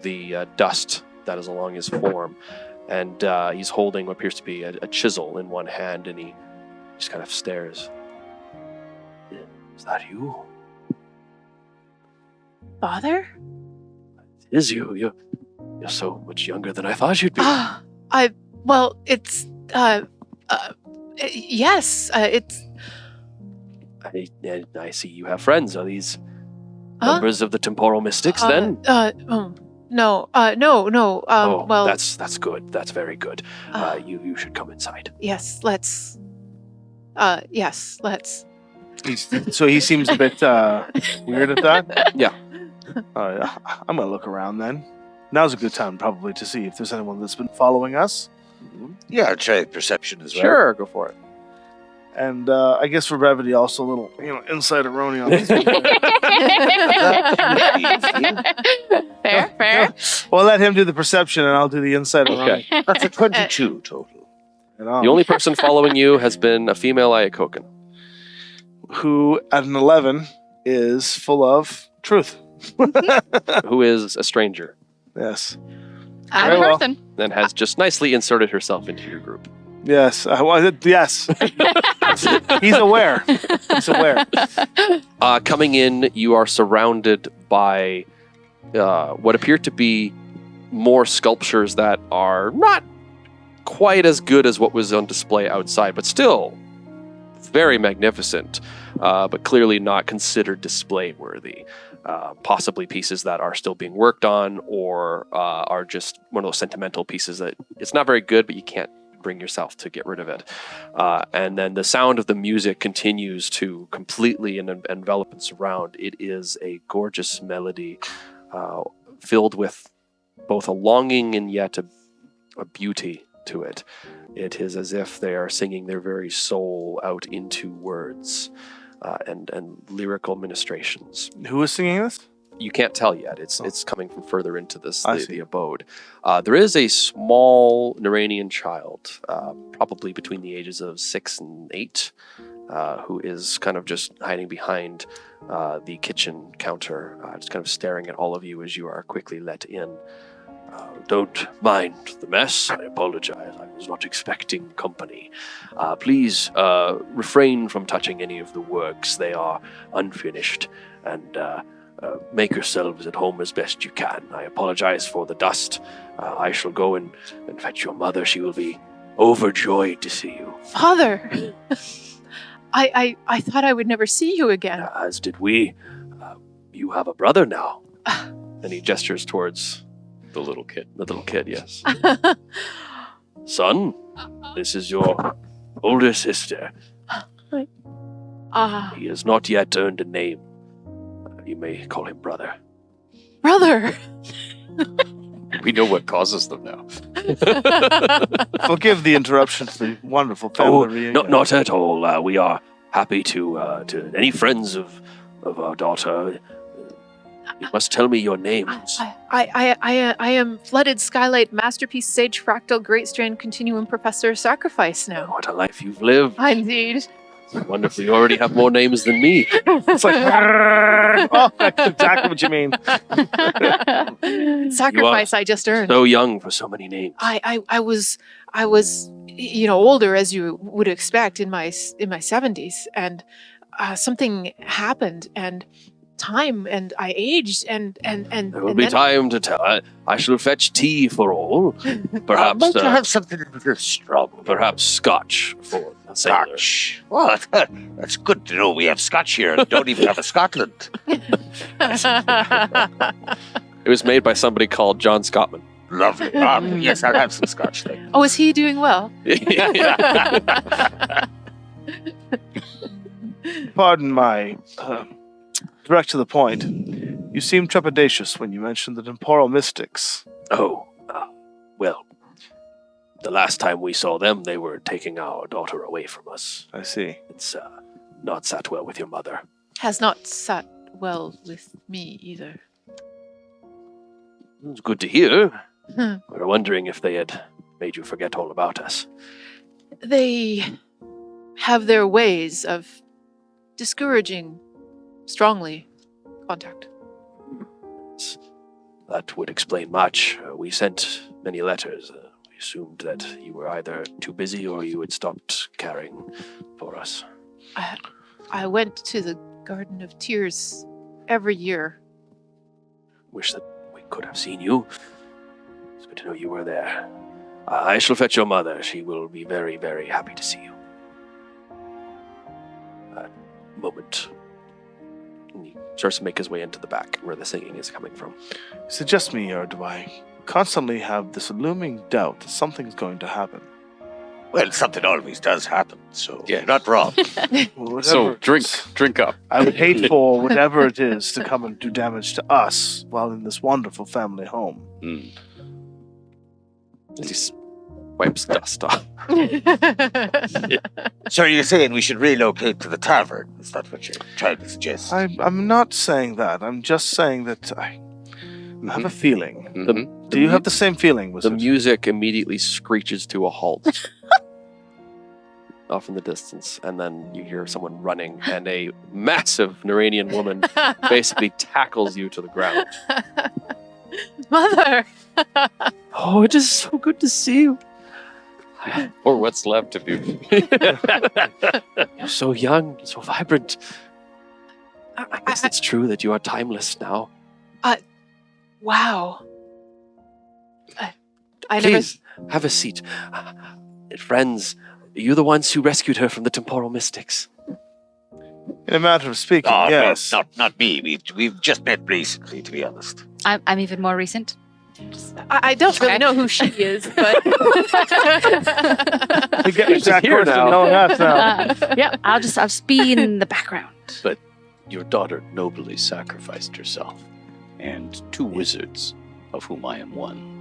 the dust that is along his form. And he's holding what appears to be a chisel in one hand, and he just kind of stares. Is that you? Father? It is you. You're so much younger than I thought you'd be. Well, it's, yes, it's, I see you have friends. Are these Huh? members of the temporal mystics then? No, well, that's good. That's very good. You should come inside. yes, let's. So he seems a bit weird at that? Yeah. I'm going to look around then. Now's a good time probably to see if there's anyone that's been following us. Yeah, try perception as well. Sure, go for it. And I guess for brevity, also a little, insider-roni on this. Fair. Well, let him do the perception and I'll do the insider-roni. Okay. That's a 22 total. The only person following you has been a female Ayakokan. Who, at an 11, is full of truth. Who is a stranger Yes. I'm Very a well. person. and has just nicely inserted herself into your group. Yes. Yes. He's aware. Coming in, you are surrounded by what appear to be more sculptures that are not quite as good as what was on display outside, but still very magnificent, but clearly not considered display worthy. Possibly pieces that are still being worked on, or are just one of those sentimental pieces that it's not very good, but you can't bring yourself to get rid of it. And then the sound of the music continues to completely envelop and surround. It is a gorgeous melody filled with both a longing and yet a beauty to it. It is as if they are singing their very soul out into words and lyrical ministrations. Who is singing this? You can't tell yet. It's coming from further into the abode. There is a small Naranian child, probably between the ages of 6 and 8, who is kind of just hiding behind the kitchen counter, just kind of staring at all of you as you are quickly let in. Don't mind the mess. I apologize. I was not expecting company. Please refrain from touching any of the works. They are unfinished, and make yourselves at home as best you can. I apologize for the dust. I shall go and fetch your mother. She will be overjoyed to see you. Father, I thought I would never see you again. As did we. You have a brother now. And he gestures towards The little kid. the little kid, yes. Son, this is your older sister. He has not yet earned a name. You may call him brother. Brother. We know what causes them now. Forgive the interruption to the wonderful family reunion. Not at all. We are happy to any friends of our daughter. You must tell me your names. I am Flooded Skylight Masterpiece Sage Fractal Great Strand Continuum Professor Sacrifice now. What a life you've lived. Indeed. Wonderful. You already have more names than me. It's like, oh, that's exactly what you mean. Sacrifice I just earned. So young for so many names. I was older, as you would expect, in my 70s, and something happened, and time, and I aged, and There will be time to tell. I shall fetch tea for all. Perhaps I'd like to have something a little strong. perhaps scotch for the sailor. Scotch. Well, that's good to know we have Scotch here and don't even have a Scotland. It was made by somebody called John Scottman. Lovely. Yes, I'll have some Scotch then. Oh, is he doing well? Pardon my direct to the point. You seem trepidatious when you mentioned the temporal mystics. Oh, well, the last time we saw them, they were taking our daughter away from us. I see. It's not sat well with your mother. Has not sat well with me either. It's good to hear. Hmm. We were wondering if they had made you forget all about us. They have their ways of discouraging strongly contact. That would explain much. We sent many letters. We assumed that you were either too busy or you had stopped caring for us. I went to the Garden of Tears every year. Wish that we could have seen you. It's good to know you were there. I shall fetch your mother. She will be very, very happy to see you. Moment. And he starts to make his way into the back where the singing is coming from. Suggest me, or do I constantly have this looming doubt that something's going to happen? Well, something always does happen, so Yeah. you're not wrong. Whatever So it drink is. up. I would hate for whatever it is to come and do damage to us while in this wonderful family home. Mm. He just wipes dust off. So you're saying we should relocate to the tavern? Is that what you're trying to suggest? I'm not saying that. I'm just saying that I have a feeling. Mhm. Do you have the same feeling, The Wizard? music immediately screeches to a halt. Off in the distance, and then you hear someone running, and a massive Naranian woman basically tackles you to the ground. Mother! Oh, it is so good to see you. Or what's left of you. You're so young, so vibrant. I guess I- it's true that you are timeless now. Wow. I never. Please, have a seat. Friends, you the ones who rescued her from the temporal mystics. In a matter of speaking, Oh, yes. no, not me. We've just met recently, to be honest. I'm even more recent. I don't really Okay. know who she is, but. We get exact here person now. knowing us now. Yeah, I'll just be in the background. Your daughter nobly sacrificed herself, and two wizards, of whom I am one,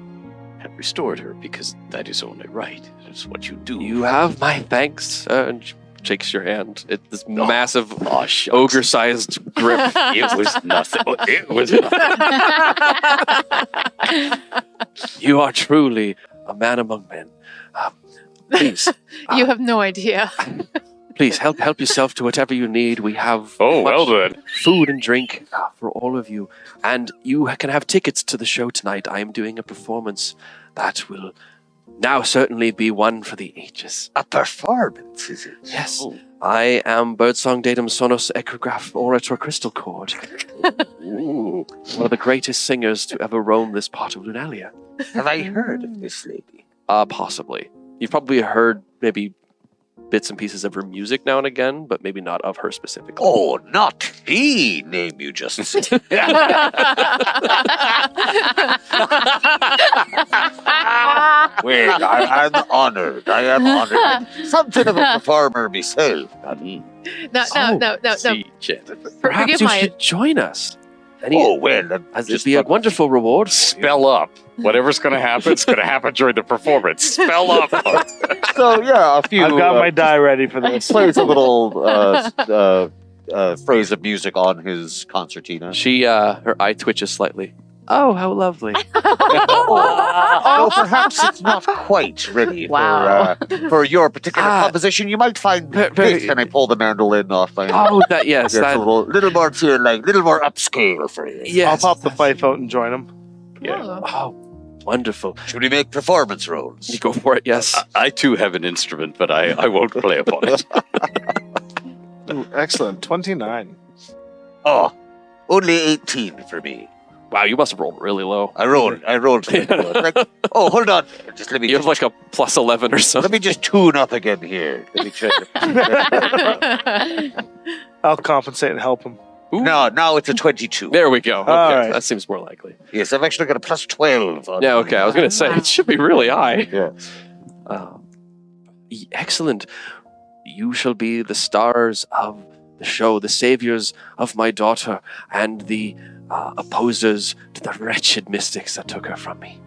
have restored her because that is only right. It's what you do. You have my thanks. And shakes your hand. This massive Oh, shucks. ogre-sized grip. It was nothing. It was nothing. You are truly a man among men. Please, You have no idea. please help yourself to whatever you need. We have Oh, much well then. food and drink for all of you, and you can have tickets to the show tonight. I am doing a performance that will now certainly be one for the ages. A performance, is it? Yes, Oh. I am Birdsong Datum Sonos Ecograph Orator Crystal Chord. Ooh. One of the greatest singers to ever roam this part of Have I heard of this lady? Possibly. You've probably heard maybe bits and pieces of her music now and again, but maybe not of her specifically. Oh, not the name you just said. Well, I am honored. Something of a performer myself. No. See, Jennifer. Perhaps Forgive you my. should join us. It'd be a wonderful reward. Spell up. Whatever's going to happen, it's going to happen during the performance. Spell up. So, yeah, a few... I've got my die ready for this. plays a little phrase of music on his concertina. She, her eye twitches slightly. Oh, how lovely. Oh, perhaps it's not quite ready for your particular composition. You might find this, and I pull the mandolin off my Oh, that, yes. It's That, a little more to little more upscale for you. yes. I'll pop the fife out and join him. Yeah. Oh, wonderful. Should we make performance rolls? You go for it, yes. I too have an instrument, but I won't play upon it. Ooh, excellent. 29. Oh, only 18 for me. Wow, you must have rolled really low. I rolled. Oh, hold on. Just let me. You have like a plus 11 or let something. me just tune up again here. Let me try. I'll compensate and help him. Ooh. No, now it's a 22. There we go. Okay, All right. that seems more likely. Yes, I've actually got a plus 12. On Yeah, okay. I was going to say, it should be really high. Yeah. Excellent. You shall be the stars of the show, the saviors of my daughter, and the opposers to the wretched mystics that took her from me.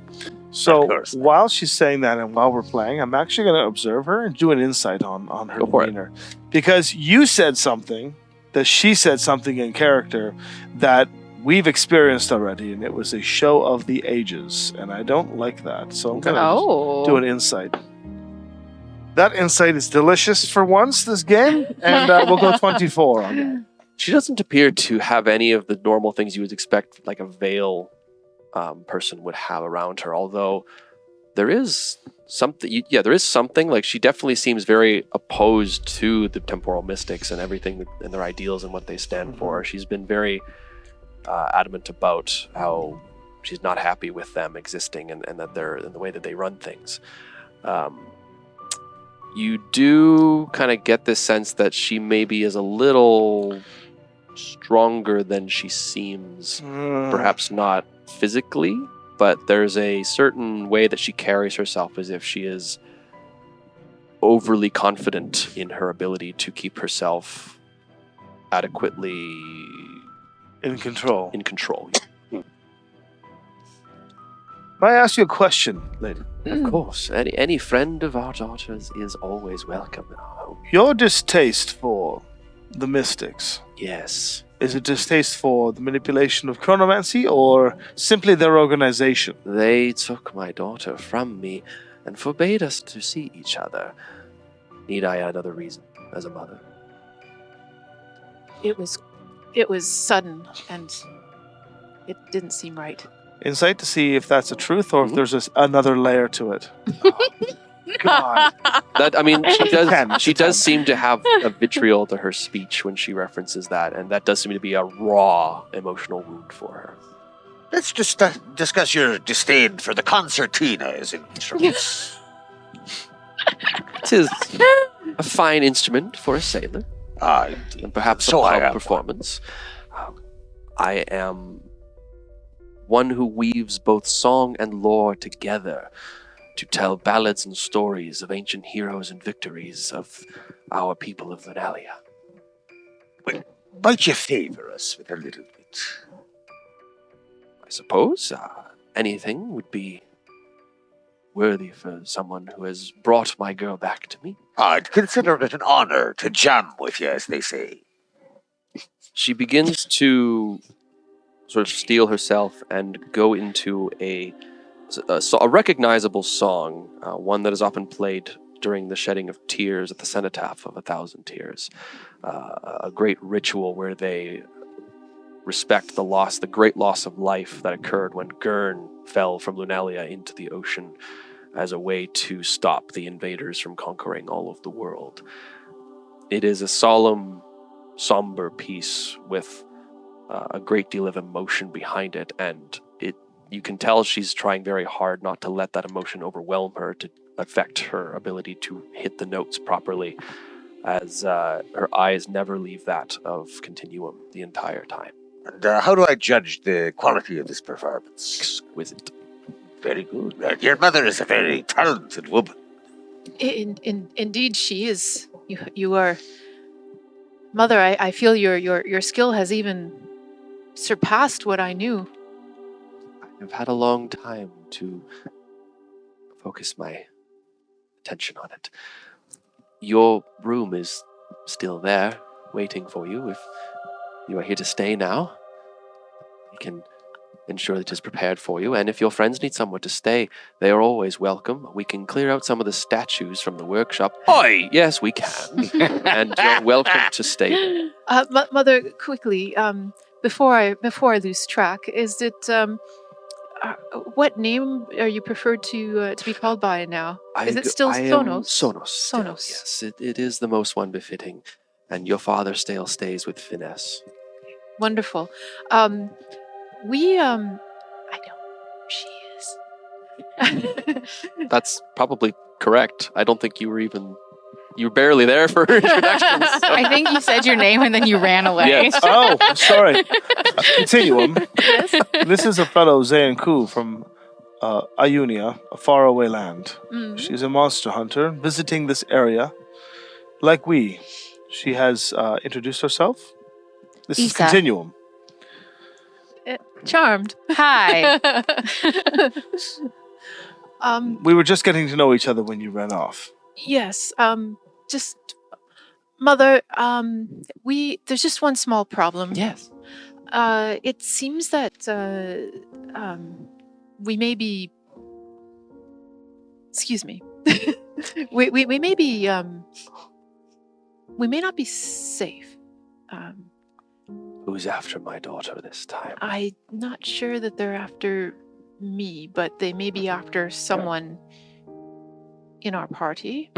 So Of course. while she's saying that and while we're playing, I'm actually going to observe her and do an insight on her Go for it. demeanor. Because you said something, that she said something in character that we've experienced already, and it was a show of the ages, and I don't like that. So I'm going to do an insight. That insight is delicious for once this game, and we'll go 24 on that. She doesn't appear to have any of the normal things you would expect, like a veil person would have around her. Although there is something, there is something. Like she definitely seems very opposed to the temporal mystics and everything and their ideals and what they stand for. She's been very adamant about how she's not happy with them existing and that they're in the way that they run things. You do kind of get this sense that she maybe is a little stronger than she seems. Perhaps not physically, but there's a certain way that she carries herself as if she is overly confident in her ability to keep herself adequately In control. in control. May I ask you a question, lady? Of course, any friend of our daughter's is always welcome in our home. Your distaste for the mystics, Yes, is it distaste for the manipulation of chronomancy or simply their organization? they took my daughter from me and forbade us to see each other. Need I another reason as a mother? It was sudden, and it didn't seem right. Insight to see if that's a truth or if there's another layer to it. God. That I mean, she does. Ten. She does seem to have a vitriol to her speech when she references that, and that does seem to be a raw emotional wound for her. Let's just discuss your disdain for the concertina as an instrument. It is a fine instrument for a sailor, Indeed. and perhaps So a I loud am. performance. I am one who weaves both song and lore together to tell ballads and stories of ancient heroes and victories of our people of Vernalia. Might you favor us with a little bit? I suppose anything would be worthy for someone who has brought my girl back to me. I'd consider it an honor to jam with you, as they say. She begins to sort of steel herself and go into a recognizable song, one that is often played during the shedding of tears at the cenotaph of 1,000 tears. A great ritual where they respect the great loss of life that occurred when Gurn fell from Lunalia into the ocean as a way to stop the invaders from conquering all of the world. It is a solemn, somber piece with a great deal of emotion behind it, and you can tell she's trying very hard not to let that emotion overwhelm her, to affect her ability to hit the notes properly, as her eyes never leave that of Continuum the entire time. And how do I judge the quality of this performance? Exquisite. Very good. Your mother is a very talented woman. Indeed, she is. You are, Mother. I feel your skill has even surpassed what I knew. I've had a long time to focus my attention on it. Your room is still there, waiting for you. If you are here to stay now, we can ensure that it is prepared for you. And if your friends need somewhere to stay, they are always welcome. We can clear out some of the statues from the workshop. Oi! Yes, we can. And you're welcome to stay there. Mother, quickly, before I lose track, is it what name are you preferred to be called by now? Is it still I am Sonos? Sonos. Still, Sonos. yes, it is the most one befitting. And your father still stays with Finesse. Wonderful. I know who she is. That's probably correct. I don't think you were barely there for her introduction. So. I think you said your name and then you ran away. Yes. Oh, sorry. Continuum. Yes. This is a fellow Zayanku from Iunia, a faraway land. Mm. She's a monster hunter visiting this area. Like we, she has introduced herself. This is Isa. Continuum. Charmed. Hi. We were just getting to know each other when you ran off. Yes. Just, Mother. There's just one small problem. Yes. It seems that we may be. Excuse me. we may be. We may not be safe. Who's after my daughter this time? I'm not sure that they're after me, but they may be after someone in our party.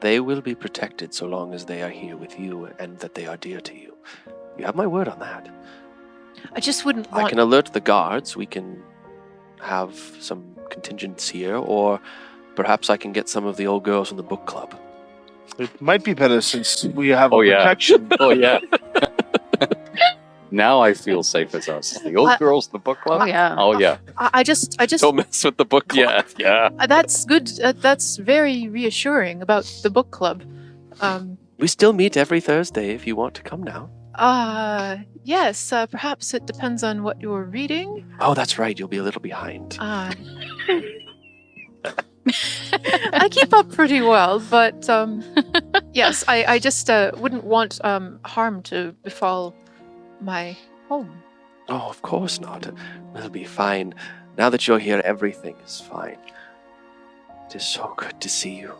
They will be protected so long as they are here with you and that they are dear to you. You have my word on that. I just wouldn't want. I can alert the guards. We can have some contingents here, or perhaps I can get some of the old girls from the book club. It might be better since we have Oh, yeah. protection. Oh, yeah. Now I feel safe as us. The old girls, the book club? Oh, yeah. Oh, yeah. I just. Don't mess with the book club. Yeah. That's good. That's very reassuring about the book club. We still meet every Thursday if you want to come now. Yes. Perhaps it depends on what you're reading. Oh, that's right. You'll be a little behind. I keep up pretty well, but yes, I just wouldn't want harm to befall my home. Oh, of course not. We'll be fine. Now that you're here, everything is fine. It is so good to see you.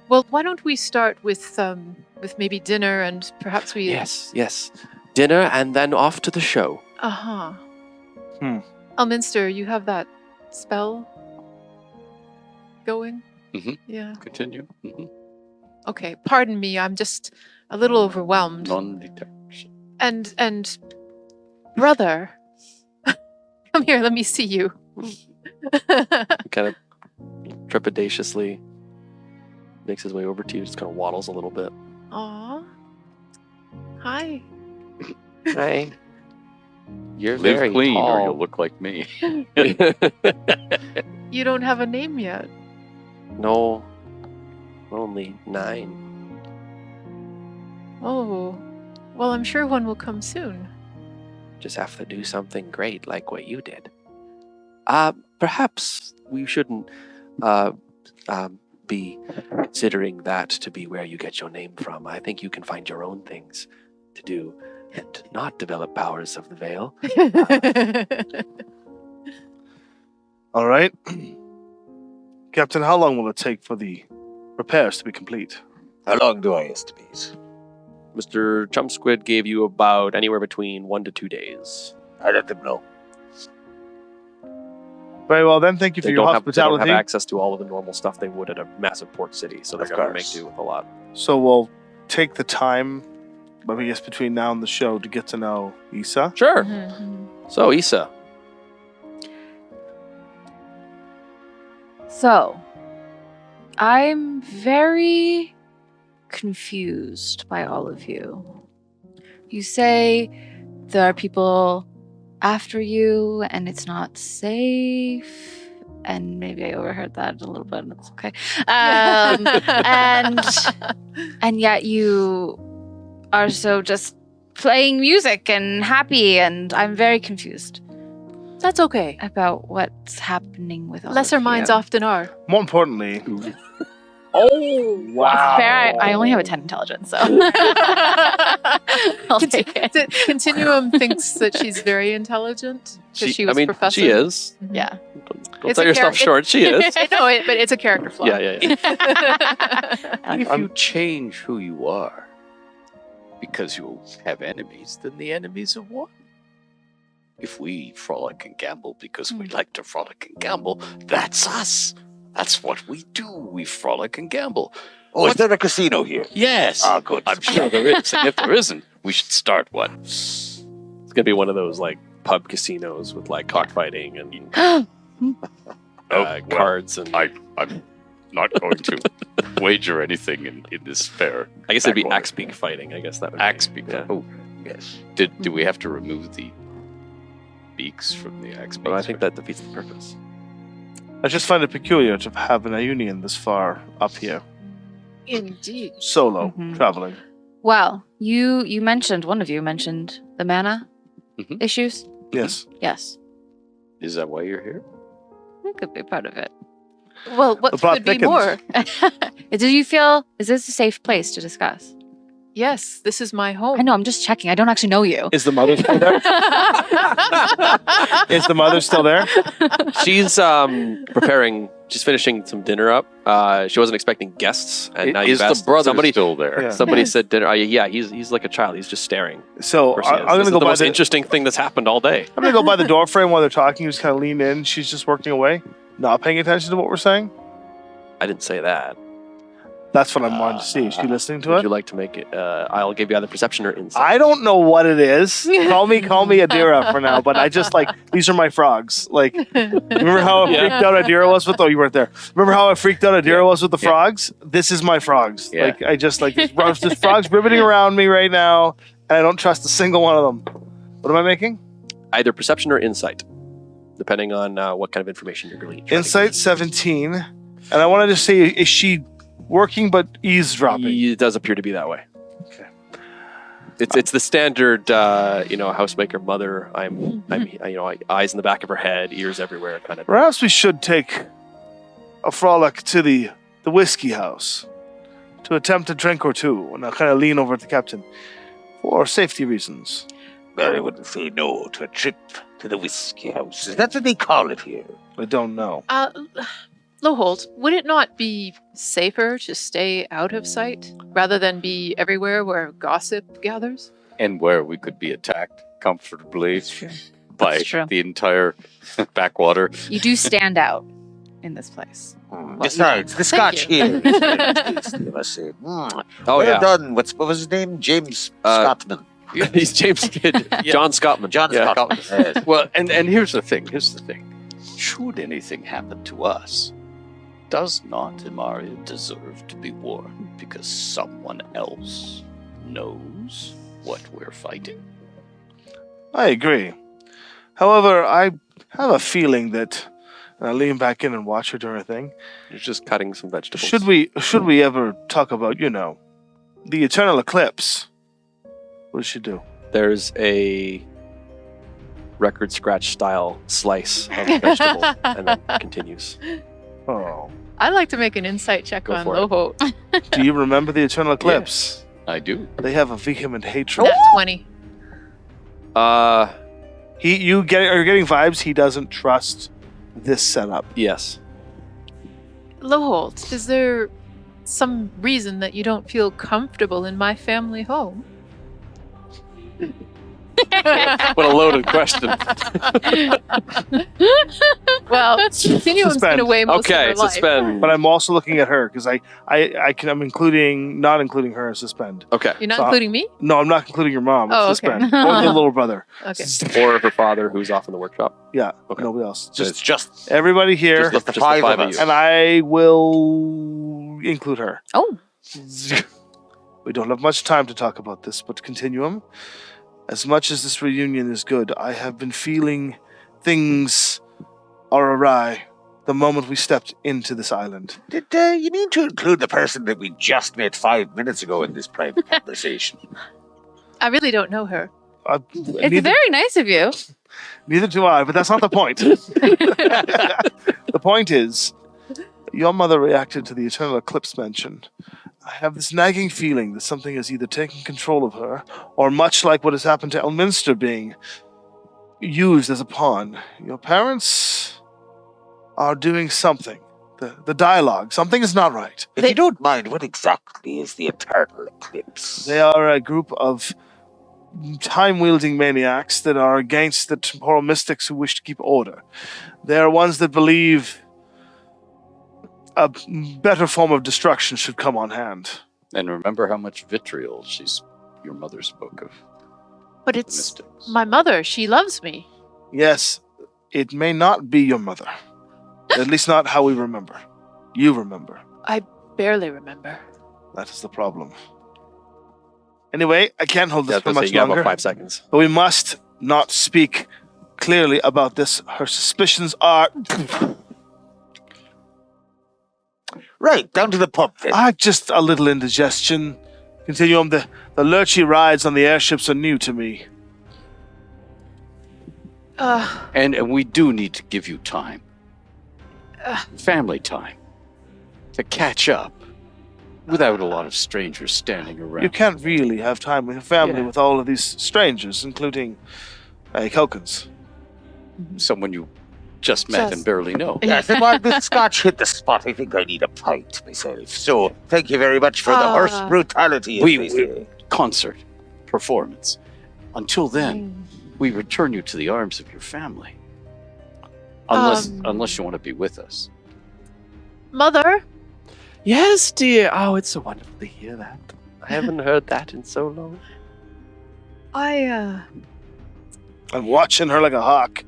Well, why don't we start with maybe dinner and perhaps we. Yes. Dinner and then off to the show. Uh-huh. Hmm. Elminster, you have that spell going? Mhm. Yeah. Continue. Mm-hmm. Okay, pardon me, I'm just a little overwhelmed. Non-detection. And brother, come here, let me see you. Kind of trepidatiously makes his way over to you, just kind of waddles a little bit. Aw. Hi. Hi. You're Live very clean or tall. you'll look like me. You don't have a name yet. No, we're only 9. Oh. Well, I'm sure one will come soon. Just have to do something great like what you did. Perhaps we shouldn't be considering that to be where you get your name from. I think you can find your own things to do and not develop powers of the veil. All right. Captain, how long will it take for the repairs to be complete? How long do I estimate? Mr. Chumsquid gave you about anywhere between 1 to 2 days. I let them know. Very well, then. Thank you for They your don't have hospitality. access to all of the normal stuff they would at a massive port city, so they're Of going to make course. do with a lot. So we'll take the time, I guess, between now and the show to get to know Isa. Sure. Mhm. So, Issa, So, I'm very confused by all of you. You say there are people after you and it's not safe. And maybe I overheard that a little bit, and it's okay. And yet you are so just playing music and happy, and I'm very confused That's okay. about what's happening with all Lesser of minds you. often are. More importantly, Wow. Fair, I only have a 10 intelligence, so I'll take it. Continuum thinks that she's very intelligent because she was professor. she is. Yeah. Don't It's sell a yourself short. She is. I know it, but it's a character flaw. Yeah. If you change who you are because you have enemies, then the enemies have won. If we frolic and gamble because we like to frolic and gamble, that's us. That's what we do. We frolic and gamble. Oh, is there a casino here? Yes. Ah, good. I'm sure there is. And if there isn't, we should start one. It's gonna be one of those like pub casinos with like cockfighting and cards and. I'm not going to wager anything in this fair. I guess it'd be backwater. axe beak fighting. I guess that would be. Axe beak. Yeah. Oh, Yes. do we have to remove the beaks from the axe beaks? But I think that defeats the purpose. I just find it peculiar to have an union this far up here, Indeed. solo, Mhm. traveling. Well, one of you mentioned the mana Mhm. issues. Yes. Yes. Is that why you're here? That could be part of it. Well, what The plot could be thickens. more? Do you feel, is this a safe place to discuss? Yes, this is my home. I know, I'm just checking. I don't actually know you. Is the mother still there? Is the mother still there? She's preparing. She's finishing some dinner up. She wasn't expecting guests, and now Is you've the asked brother somebody. still there? Yeah. Somebody Yes. said dinner. Yeah, he's like a child. He's just staring. So Of course he I'm is. gonna This is go the by most the. interesting thing that's happened all day. I'm gonna go by the door frame while they're talking. Just kind of lean in. She's just working away, not paying attention to what we're saying. I didn't say that. That's what I'm wanting to see. Is she listening to Would it? you like to make it? I'll give you either perception or insight. I don't know what it is. Call me Adira for now. But I just like these are my frogs. Like remember how I freaked out Adira was with? Oh, you weren't there. Remember how I freaked out Adira was with the frogs? This is my frogs. Yeah. Like I just like there's frogs riveting around me right now, and I don't trust a single one of them. What am I making? Either perception or insight, depending on what kind of information you're gleaning. Insight 17, and I want to just say, is she working but eavesdropping? It does appear to be that way. Okay. It's the standard, housemaker mother. I'm, eyes in the back of her head, ears everywhere, kind of. Perhaps we should take a frolic to the whiskey house to attempt a drink or two, and I'll kind of lean over at the captain for safety reasons. I wouldn't say no to a trip to the whiskey house. Is that what they call it here? I don't know. Loholt, would it not be safer to stay out of sight rather than be everywhere where gossip gathers? And where we could be attacked comfortably by That's true. the entire backwater. You do stand out in this place. Besides, the Scotch you. here is very tasty, I must say. Oh Well yeah, done. What was his name? James Scottman. he's James Kidd, John Scottman. John Yeah. Scottman. Yes. Well, and here's the thing. Should anything happen to us, does not Imaria deserve to be warned because someone else knows what we're fighting? I agree. However, I have a feeling that, and I lean back in and watch her do her thing. You're just cutting some vegetables. Should we ever talk about, the eternal eclipse? What does she do? There's a record scratch style slice of the vegetable, and then continues. Oh, I'd like to make an insight check Go on for it. Loholt. do you remember the eternal eclipse? I do. They have a vehement hatred. Nat 20. Uh, You're getting vibes. He doesn't trust this setup. yes. Loholt, is there some reason that you don't feel comfortable in my family home? What a loaded question. Well, Continuum's been Suspend. away most of Okay, her life. suspend. But I'm also looking at her because I'm not including her in suspend. Okay. You're not So- including me? No, I'm not including your mom. It's Oh, okay. suspend. Or the little brother. Okay. Or her father, who's off in the workshop. Yeah, Okay. nobody else. So Just it's just everybody here, Just the the five five of of us. you. and I will include her. Oh, We don't have much time to talk about this, but Continuum, as much as this reunion is good, I have been feeling things are awry the moment we stepped into this island. Did you mean to include the person that we just met 5 minutes ago in this private conversation? I really don't know her. it's very nice of you. Neither do I, but that's not the point. The point is, your mother reacted to the Eternal Eclipse mention. I have this nagging feeling that something has either taken control of her, or much like what has happened to Elminster being used as a pawn. Your parents are doing something. The dialogue, something is not right. If you don't mind, what exactly is the Eternal Eclipse? They are a group of time-wielding maniacs that are against the temporal mystics who wish to keep order. They are ones that believe a better form of destruction should come on hand. And remember how much vitriol your mother spoke of. But the it's mystics. my mother. She loves me. Yes, it may not be your mother. At least not how we remember. You remember. Barely remember. That is the problem. Anyway, I can't hold this for much you have longer. about 5 seconds. But we must not speak clearly about this. Her suspicions are... Right, down to the pub then. just a little indigestion. Continuum, the lurchy rides on the airships are new to me. And we do need to give you time. Family time. To catch up. Without a lot of strangers standing around. You can't really have time with your family Yeah. with all of these strangers, including Kokens. Someone you just met and barely know. Yes, and while the scotch hit the spot, I think I need a pint myself. So, thank you very much for the horse brutality of this day. Concert. Performance. Until then, we return you to the arms of your family. Unless you want to be with us. Mother? Yes, dear. Oh, it's so wonderful to hear that. I haven't heard that in so long. I'm watching her like a hawk.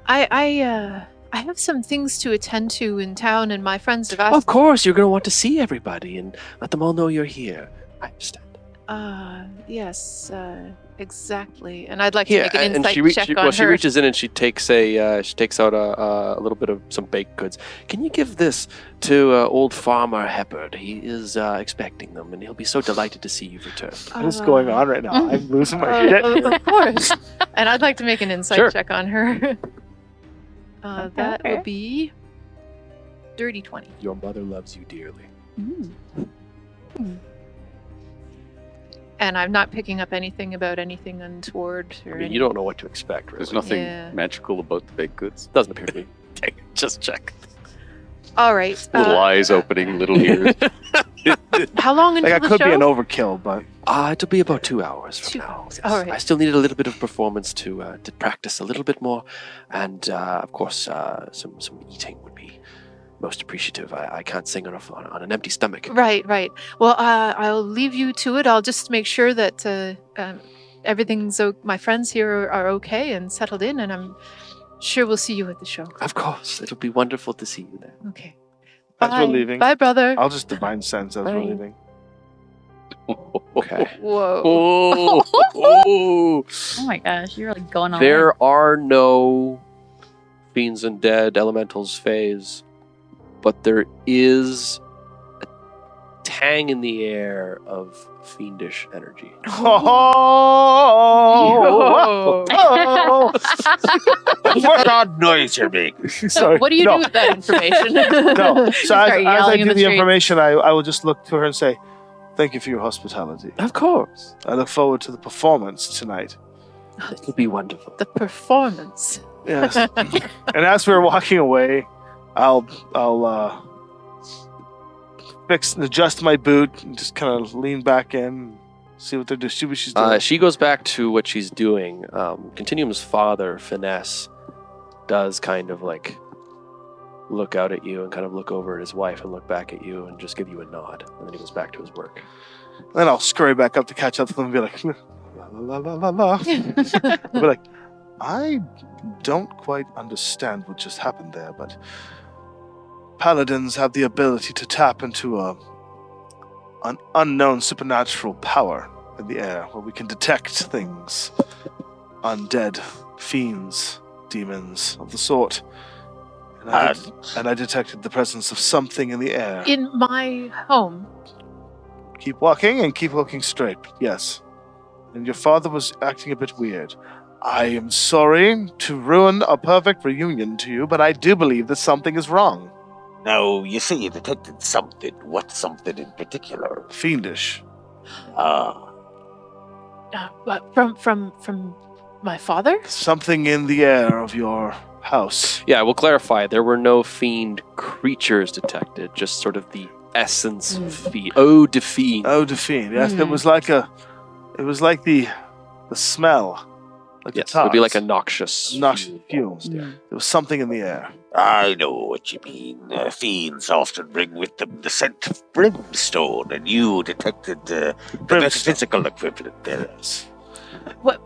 I have some things to attend to in town, and my friends have asked. Of course, you're going to want to see everybody and let them all know you're here. I understand. Yes, exactly. And I'd like Here, to make an and insight check on she her. reaches in and she takes out a little bit of some baked goods. Can you give this to old Farmer Heppard? He is expecting them, and he'll be so delighted to see you return. What is going on right now? I'm losing my shit. Of course. And I'd like to make an insight Sure. check on her. That okay. will be dirty 20. Your mother loves you dearly. And I'm not picking up anything about anything untoward or I mean, any- you don't know what to expect, really. There's nothing Yeah. magical about the baked goods. Doesn't appear to be. Okay, just check. All right. Little eyes opening, little ears. How long until Like, I the could show? be an overkill, but It'll be about 2 hours from 2 now. hours. Yes. All right. I still needed a little bit of performance to practice a little bit more, and of course, some eating would be most appreciative. I can't sing on an empty stomach. Right. Well, I'll leave you to it. I'll just make sure that everything's my friends here are okay and settled in, and I'm sure we'll see you at the show. Of course, it'll be wonderful to see you there. Okay. as Bye. we're leaving, Bye, brother. I'll just divine sense as we're Bye. leaving. Okay. Whoa. Oh. Oh my gosh, you're like going on. There are no fiends and dead elementals phase, but there is a tang in the air of fiendish energy. Oh! What odd noise you're making? Sorry. What do you no, do with that information? No. So as Start I yelling in do the the street. information, I will just look to her and say, "Thank you for your hospitality. Of course. I look forward to the performance tonight." It'll be wonderful. The performance. Yes. And as we're walking away, I'll adjust my boot and just kind of lean back in, See what they're doing. See what she's doing. She goes back to what she's doing. Continuum's father, Finesse, does kind of like look out at you and kind of look over at his wife and look back at you and just give you a nod. And then he goes back to his work. Then I'll scurry back up to catch up to them and be like, la la la la la. I'll be like, I don't quite understand what just happened there, but paladins have the ability to tap into an unknown supernatural power in the air where we can detect things. Undead, fiends, demons of the sort. And I detected the presence of something in the air. In my home. Keep walking and keep looking straight, yes. And your father was acting a bit weird. I am sorry to ruin a perfect reunion to you, but I do believe that something is wrong. Now, you say you detected something. What something in particular? Fiendish. But from my father? Something in the air of your house. Yeah, we'll clarify. There were no fiend creatures detected, just sort of the essence of fiend. Eau de fiend. Eau de fiend, yes. It was like the smell. Like Yes, the it would be like a tops. noxious fumes. Yeah. There was something in the air. I know what you mean. Fiends often bring with them the scent of brimstone, and you detected the metaphysical equivalent there. What?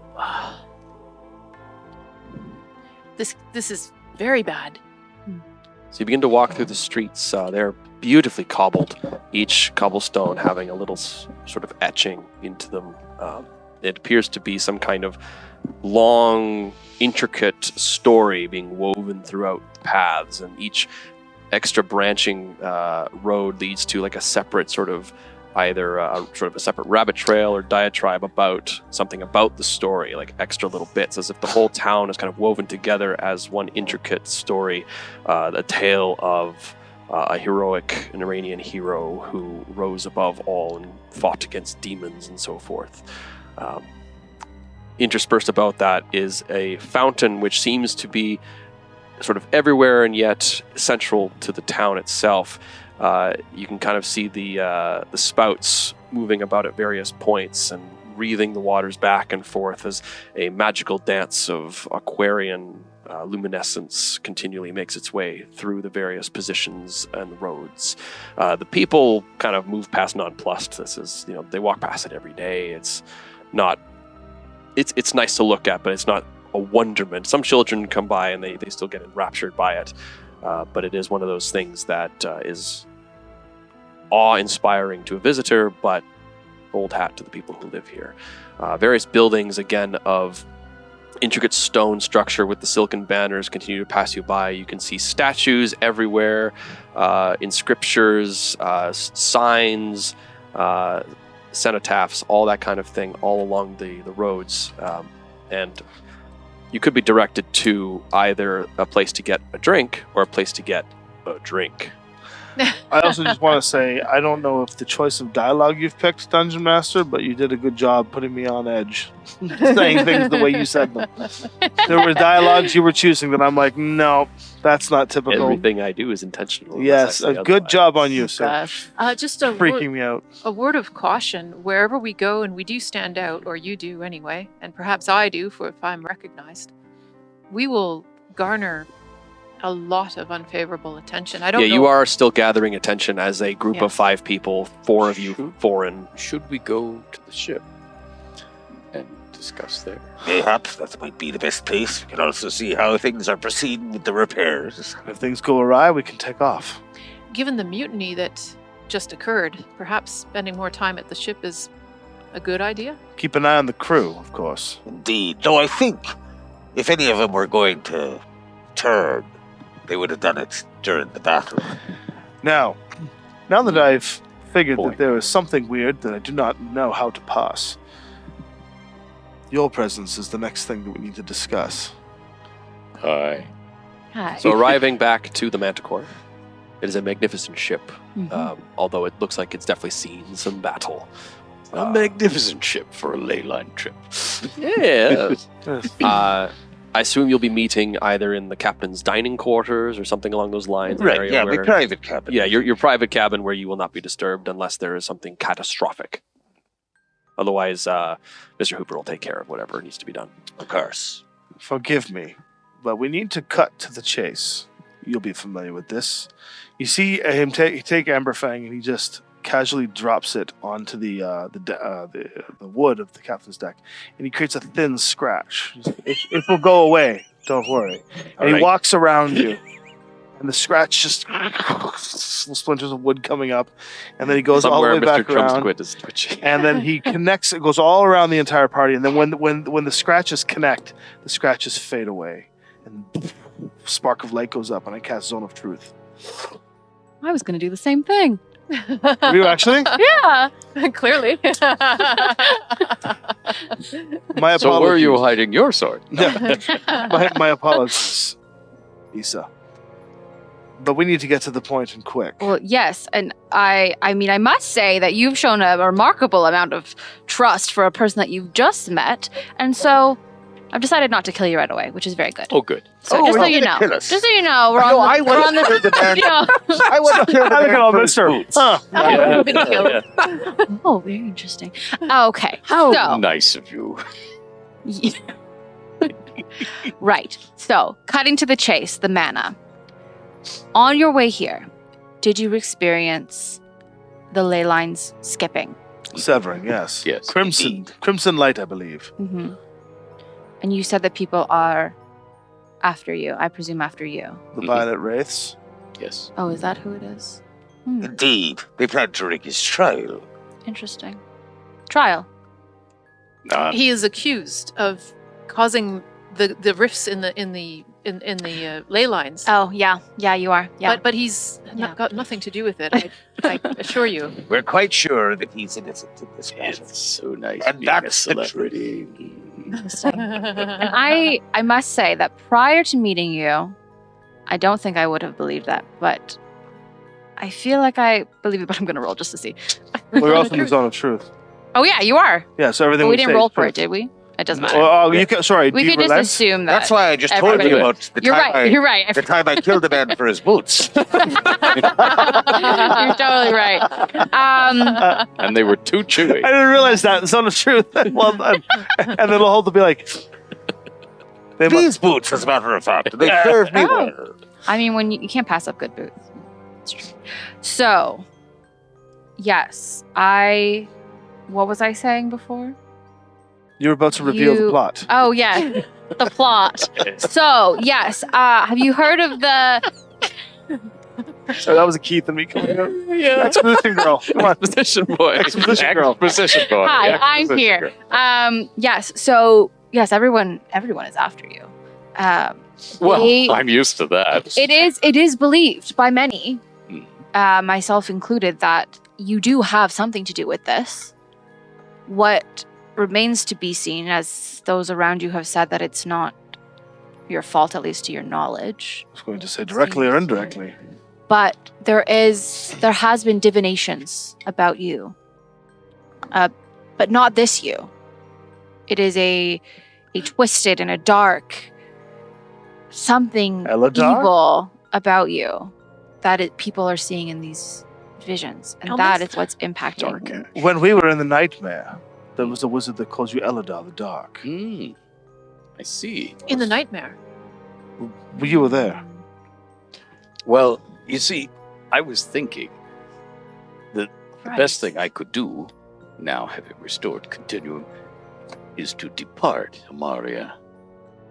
This is very bad. So you begin to walk through the streets. They're beautifully cobbled, each cobblestone having a little sort of etching into them. It appears to be some kind of long, intricate story being woven throughout paths, and each extra branching road leads to like a separate sort of either sort of a separate rabbit trail or diatribe about something about the story, like extra little bits, as if the whole town is kind of woven together as one intricate story, a tale of a heroic, an Iranian hero who rose above all and fought against demons and so forth. Interspersed about that is a fountain which seems to be sort of everywhere and yet central to the town itself. You can kind of see the spouts moving about at various points and wreathing the waters back and forth as a magical dance of Aquarian luminescence continually makes its way through the various positions and the roads. The people kind of move past nonplussed. This is, they walk past it every day. It's not. It's nice to look at, but it's not a wonderment. Some children come by and they still get enraptured by it. But it is one of those things that is awe-inspiring to a visitor, but old hat to the people who live here. Various buildings, again, of intricate stone structure with the silken banners continue to pass you by. You can see statues everywhere, inscriptures, signs, cenotaphs, all that kind of thing, all along the roads. And you could be directed to either a place to get a drink or a place to get a drink. I also just want to say, I don't know if the choice of dialogue you've picked, Dungeon Master, but you did a good job putting me on edge. Saying things the way you said them. There were dialogues you were choosing that I'm like, no, that's not typical. Everything I do is intentional. Yes, a good job on you, sir. Just a Freaking me out. A word of caution: wherever we go, and we do stand out, or you do anyway, and perhaps I do, if I'm recognized, we will garner a lot of unfavorable attention. I don't know. Yeah, you are still gathering attention as a group of 5 people, 4 of you foreign. Should we go to the ship and discuss there? Mayhaps that might be the best place. We can also see how things are proceeding with the repairs. If things go awry, we can take off. Given the mutiny that just occurred, perhaps spending more time at the ship is a good idea? Keep an eye on the crew, of course. Indeed. Though I think if any of them were going to turn, they would have done it during the battle. Now that I've figured that there is something weird that I do not know how to pass, your presence is the next thing that we need to discuss. Hi. So arriving back to the Manticore, it is a magnificent ship, Mhm. although it looks like it's definitely seen some battle. A magnificent ship for a ley line trip. Yeah. I assume you'll be meeting either in the captain's dining quarters or something along those lines. an Right, area yeah, my where- private cabin. Yeah, your private cabin where you will not be disturbed unless there is something catastrophic. Otherwise, Mr. Hooper will take care of whatever needs to be done. Of course. Forgive me, but we need to cut to the chase. You'll be familiar with this. You see him take Amberfang, and he just casually drops it onto the wood of the captain's deck, and he creates a thin scratch. It will go away. Don't worry. And he walks around you, and the scratch just splinters of wood coming up, and then he goes all the way back around. Squid is twitching. And then he connects. It goes all around the entire party, and then when the scratches connect, the scratches fade away, and spark of light goes up, and I cast Zone of Truth. I was going to do the same thing. Are you actually? Yeah. Clearly. My apologies. So where are you hiding your sword? my apologies, Issa. But we need to get to the point and quick. Well, yes, and I mean, I must say that you've shown a remarkable amount of trust for a person that you've just met, and so I've decided not to kill you right away, which is very good. Oh, good. So Oh, just so we're you gonna know, kill us. just so you know, we're No, I on the, want to kill the man. you know. I want to kill the I look at man all for this, his sir. boots. Huh. I've been killed. Oh, very interesting. Okay, How so nice of you. right. So, cutting to the chase, the mana. On your way here, did you experience the ley lines skipping? Severing, yes. Yes. Crimson light, I believe. Mm-hmm. And you said that people are after you. I presume after you. The Mhm. Violet Wraiths. Yes. Oh, is that who it is? Indeed, they plan to rig his trial. Interesting. Trial. He is accused of causing the rifts in the ley lines. Oh, yeah. Yeah, you are. Yeah. But he's Yeah. got nothing to do with it. I assure you. We're quite sure that he's innocent in this matter. It's so nice And being a that's the celebrity. Interesting. And I must say that prior to meeting you, I don't think I would have believed that, but I feel like I believe it, but I'm going to roll just to see. We're also in the Zone of Truth. Oh, yeah, you are. Yeah, so everything But we we didn't say roll is for true. it, did we? It doesn't matter. Oh, you can, sorry, We do you could just relent? assume that. That's why I just told everybody- you about the You're time right. You're right. the time I killed a man for his boots. You're totally right. And they were too chewy. I didn't realize that. Zone of Truth. Well done. And then Loholt will be like... They must- These boots, as a matter of fact, they serve me well. I mean, when you can't pass up good boots. It's true. So, yes, what was I saying before? You were about to reveal the You- plot. Oh, yeah, the plot. So, yes, have you heard of the... So that was a Keith and me coming out. Yeah. Exposition girl. Come on. Exposition boy. Exposition girl. Exposition boy. Hi, I'm Exposition here. girl. Yes, so, yes, everyone is after you. Well, They- I'm used to that. It is believed by many, Hmm. myself included, that you do have something to do with this. What remains to be seen, as those around you have said, that it's not your fault, at least to your knowledge. I was going to say directly or indirectly. But there has been divinations about you, but not this you. It is a twisted and a dark something Eladar? evil about you that people are seeing in these visions, and that is what's impacting. When we were in the nightmare, there was a wizard that calls you Eladar the Dark. Hmm. I see. In the nightmare. You were there. Well, you see, I was thinking that the Right. best thing I could do, now having restored continuum, is to depart Amaria,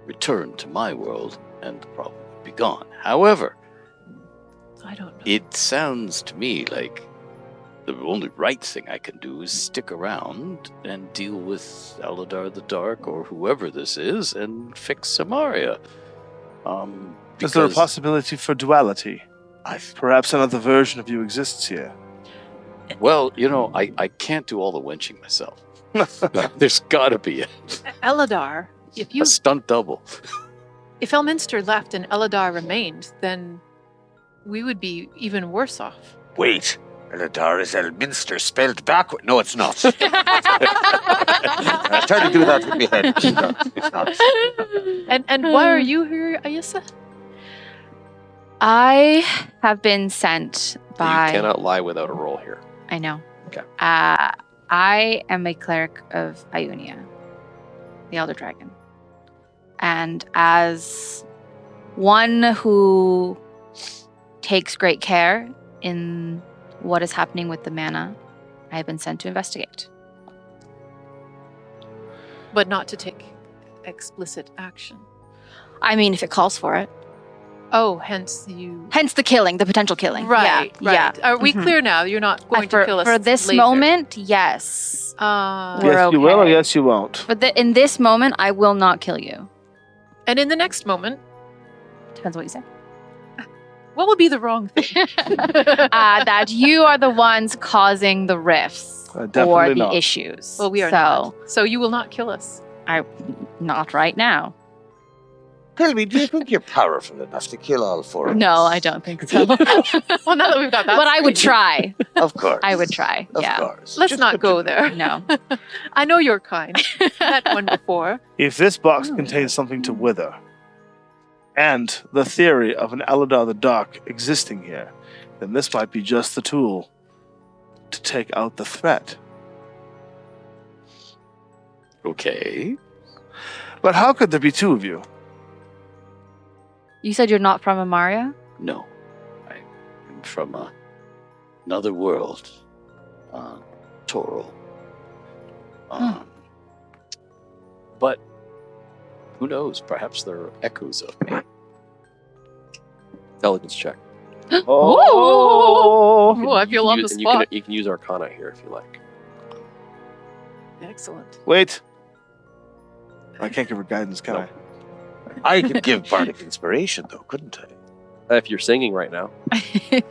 return to my world, and probably be gone. However, I don't know. it sounds to me like the only right thing I can do is stick around and deal with Eladar the Dark or whoever this is and fix Samaria. Is there a Because possibility for duality? Perhaps another version of you exists here. Well, I can't do all the wenching myself. There's gotta be Eladar, a stunt double. if Elminster left and Eladar remained, then we would be even worse off. Wait, Eladar is Elminster spelled backward. No, it's not. I tried to do that with my head. It's not. And why are you here, Ayissa? I have been sent by. You cannot lie without a roll here. I know. Okay. I am a cleric of Ionia, the Elder Dragon. And as one who takes great care in what is happening with the mana, I have been sent to investigate. But not to take explicit action. I mean, if it calls for it. Oh, hence you. Hence the killing, the potential killing. Right. Yeah. Right. Are we Mhm. clear now? You're not going to kill us For this later. moment, yes. Uh, We're Yes, you will, or okay. yes, you won't. But in this moment, I will not kill you. and in the next moment, Depends on what you say. what would be the wrong thing? That you are the ones causing the rifts or Definitely the not. issues. Well, we are so, not. So you will not kill us. not right now. Tell me, do you think you're powerful enough to kill all four of us? No, I don't think so. but Well, now that we've got that. I would try. Of course. I would try. Of Yeah. course. Let's Just not good go to there. No. I know you're kind. Met one before. If this box contains something to wither, and the theory of an Eladar the Dark existing here, then this might be just the tool to take out the threat. Okay. But how could there be two of you? You said you're not from Amaria? No. I'm from another world. Toro. But who knows? Perhaps there are echoes of me. Intelligence check. Oh! Oh, I feel on the And spot. you can use Arcana here if you like. Excellent. Wait. I can't give her guidance, can No. I could give bardic inspiration, though, couldn't I? If you're singing right now.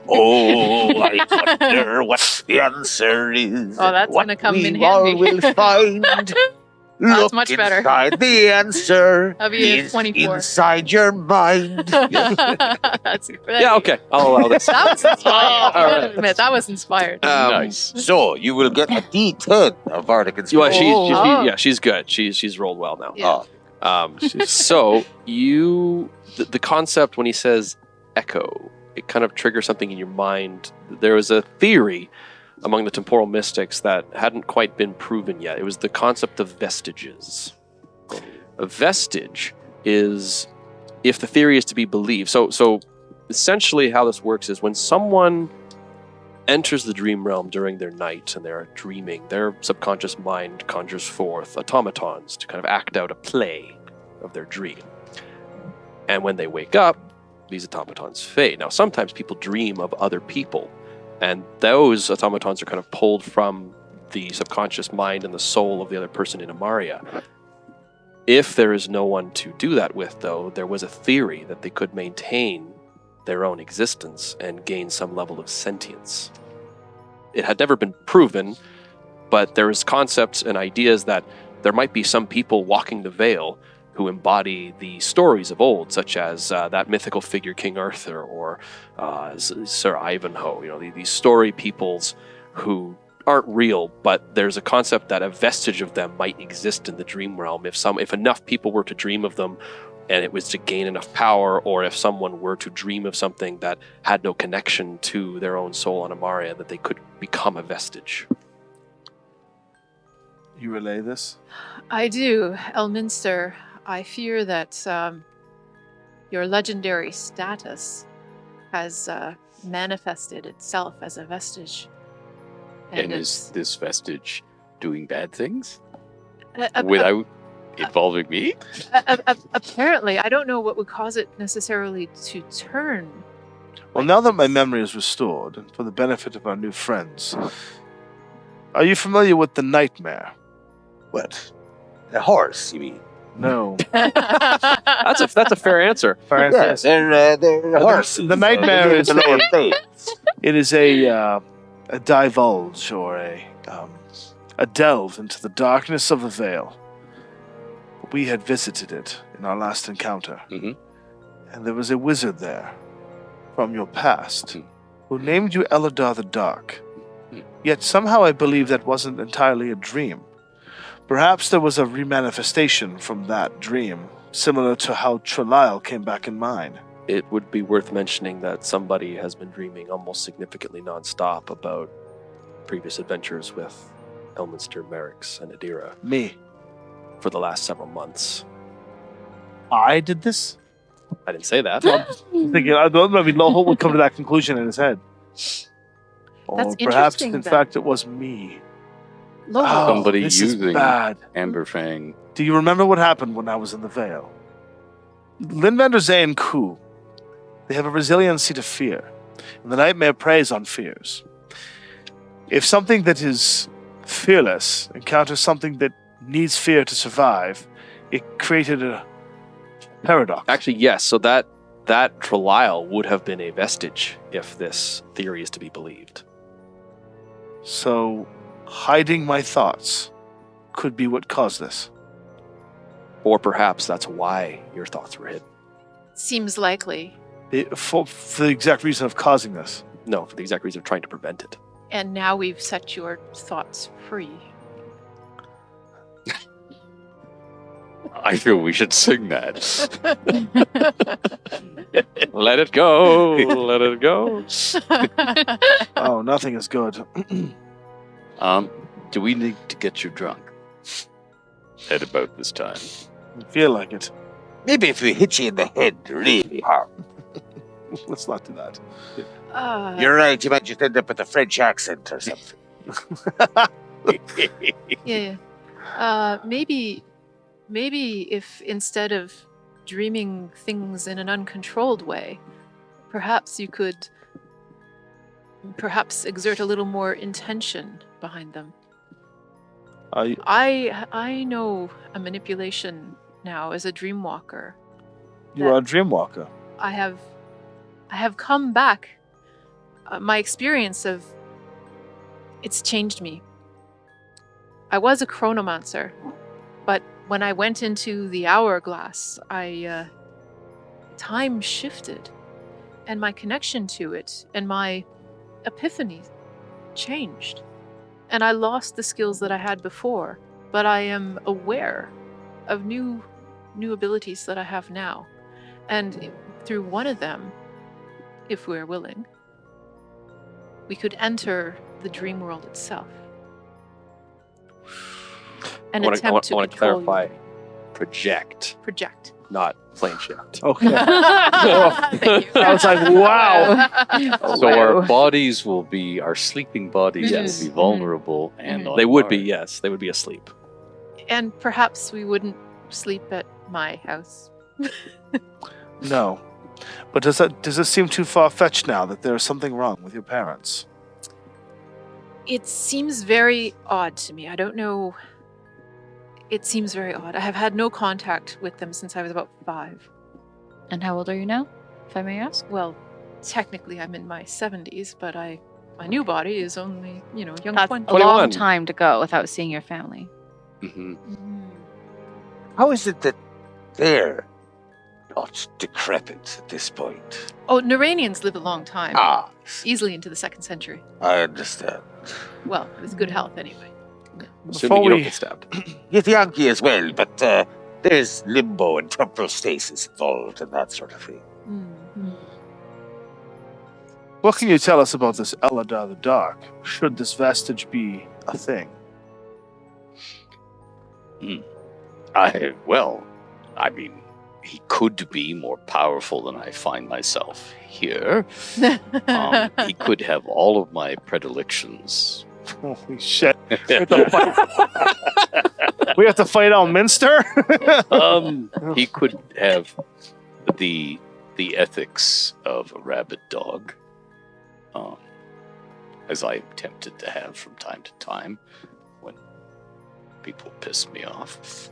Oh, I wonder what the answer is. Oh, that's what gonna come we in all handy. will find. Look much better. inside the answer. That'll be a is 24. inside your mind. That's Yeah, okay. I'll allow this. That was inspired. All I right. gotta admit, that was inspired. Nice. So you will get a D10 of bardic Well, inspiration. she's good. She's rolled well now. Yeah. So the concept when he says echo, it kind of triggers something in your mind. There was a theory among the temporal mystics that hadn't quite been proven yet. It was the concept of vestiges. A vestige is, if the theory is to be believed. So essentially how this works is when someone enters the dream realm during their night and they're dreaming, their subconscious mind conjures forth automatons to kind of act out a play of their dream. And when they wake up, these automatons fade. Now, sometimes people dream of other people, and those automatons are kind of pulled from the subconscious mind and the soul of the other person in Amaria. If there is no one to do that with, though, there was a theory that they could maintain their own existence and gain some level of sentience. It had never been proven, but there is concepts and ideas that there might be some people walking the veil who embody the stories of old, such as that mythical figure King Arthur or Sir Ivanhoe. You know, these story peoples who aren't real, but there's a concept that a vestige of them might exist in the dream realm if enough people were to dream of them and it was to gain enough power, or if someone were to dream of something that had no connection to their own soul on Amaria, that they could become a vestige. You relay this? I do, Elminster. I fear that your legendary status has manifested itself as a vestige. And it's- is this vestige doing bad things a- without involving me? apparently, I don't know what would cause it necessarily to turn. Well, now that my memory is restored, and for the benefit of our new friends, are you familiar with the nightmare? What? A horse, you mean? No. That's a fair answer. Yes, they're horses. the nightmare They live is in the lower a- plains. It is a divulge or a delve into the darkness of the veil. We had visited it in our last encounter, Mhm. and there was a wizard there from your past Hmm. who named you Eladar the Dark. Hmm. Yet somehow I believe that wasn't entirely a dream. Perhaps there was a remanifestation from that dream, similar to how Trelial came back in mine. It would be worth mentioning that somebody has been dreaming almost significantly nonstop about previous adventures with Elminster, Merrick's, and Adira Me. for the last several months. I did this? I didn't say that. I thought maybe Loholt would come to that conclusion in his head. Or That's perhaps, interesting, in then. fact, it was me. Loholt. Somebody this is using bad. Amberfang. Do you remember what happened when I was in the Vale? Linvander Zay and Ku, they have a resiliency to fear, and the nightmare preys on fears. If something that is fearless encounters something that needs fear to survive, it created a paradox. Actually, yes. So that Trelial would have been a vestige if this theory is to be believed. So, hiding my thoughts could be what caused this. Or perhaps that's why your thoughts were hidden. Seems likely. For the exact reason of causing this. No, for the exact reason of trying to prevent it. And now we've set your thoughts free. I feel we should sing that. Let it go. Let it go. Oh, nothing is good. Do we need to get you drunk? At about this time. I feel like it. Maybe if we hit you in the head really hard. Let's not do that. You're right, you might just end up with a French accent or something. Yeah. Maybe if instead of dreaming things in an uncontrolled way, perhaps you could exert a little more intention behind them. I know a manipulation now as a dreamwalker. You are a dreamwalker. I have come back. My experience of it's changed me. I was a chronomancer, but when I went into the hourglass, time shifted, and my connection to it and my epiphany changed, and I lost the skills that I had before. But I am aware of new abilities that I have now, and through one of them, if we're willing, we could enter the dream world itself. I want to clarify. Project, not plane shift. Okay. Thank you. I was like, wow. So our bodies will be, our sleeping bodies Yes. will be vulnerable, and They would be, unarmed. yes. They would be asleep. And perhaps we wouldn't sleep at my house. No. But does it seem too far-fetched now that there is something wrong with your parents? It seems very odd to me. I don't know. It seems very odd. I have had no contact with them since I was about 5. And how old are you now, if I may ask? Well, technically I'm in my 70s, but my new body is only, young That's 20. a long 21. time to go without seeing your family. Mhm. How is it that they're not decrepit at this point? Oh, Naranians live a long time. Ah, Easily into the 2nd century. I understand. Well, with good health anyway. Assuming you don't get stabbed. Githyanki as well, but there's limbo and temporal stasis involved and that sort of thing. What can you tell us about this Eladar the Dark, should this vestige be a thing? I mean, he could be more powerful than I find myself here. He could have all of my predilections. Holy shit. We have to fight Elminster? He could have the ethics of a rabid dog, as I am tempted to have from time to time when people piss me off.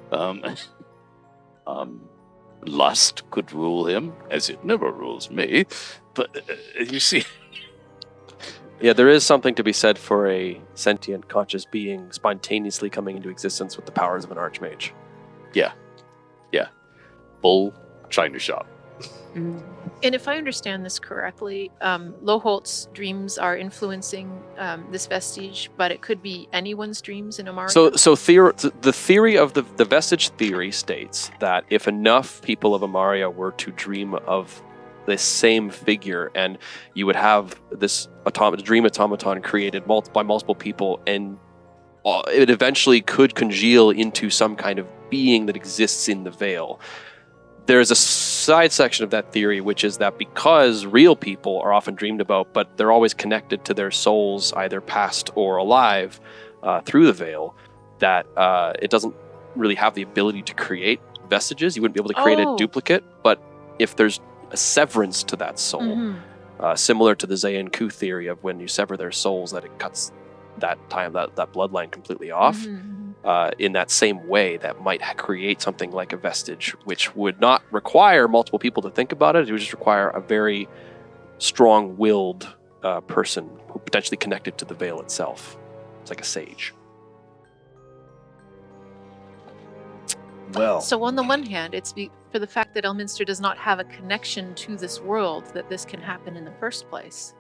Lust could rule him, as it never rules me. But you see, Yeah, there is something to be said for a sentient, conscious being spontaneously coming into existence with the powers of an archmage. bull china shop. And if I understand this correctly, Loholt's dreams are influencing this vestige, but it could be anyone's dreams in Amaria. So the theory of the vestige theory states that if enough people of Amaria were to dream of this same figure, and you would have this dream automaton created by multiple people, and it eventually could congeal into some kind of being that exists in the veil. There's a side section of that theory, which is that because real people are often dreamed about, but they're always connected to their souls, either past or alive, through the veil, that it doesn't really have the ability to create vestiges. You wouldn't be able to create a duplicate, but if there's a severance to that soul, similar to the Zayanku theory of when you sever their souls, that it cuts that bloodline completely off. In that same way, that might create something like a vestige, which would not require multiple people to think about it. It would just require a very strong-willed person who potentially connected to the veil itself. It's like a sage. Well, So on the one hand, it's for the fact that Elminster does not have a connection to this world that this can happen in the first place.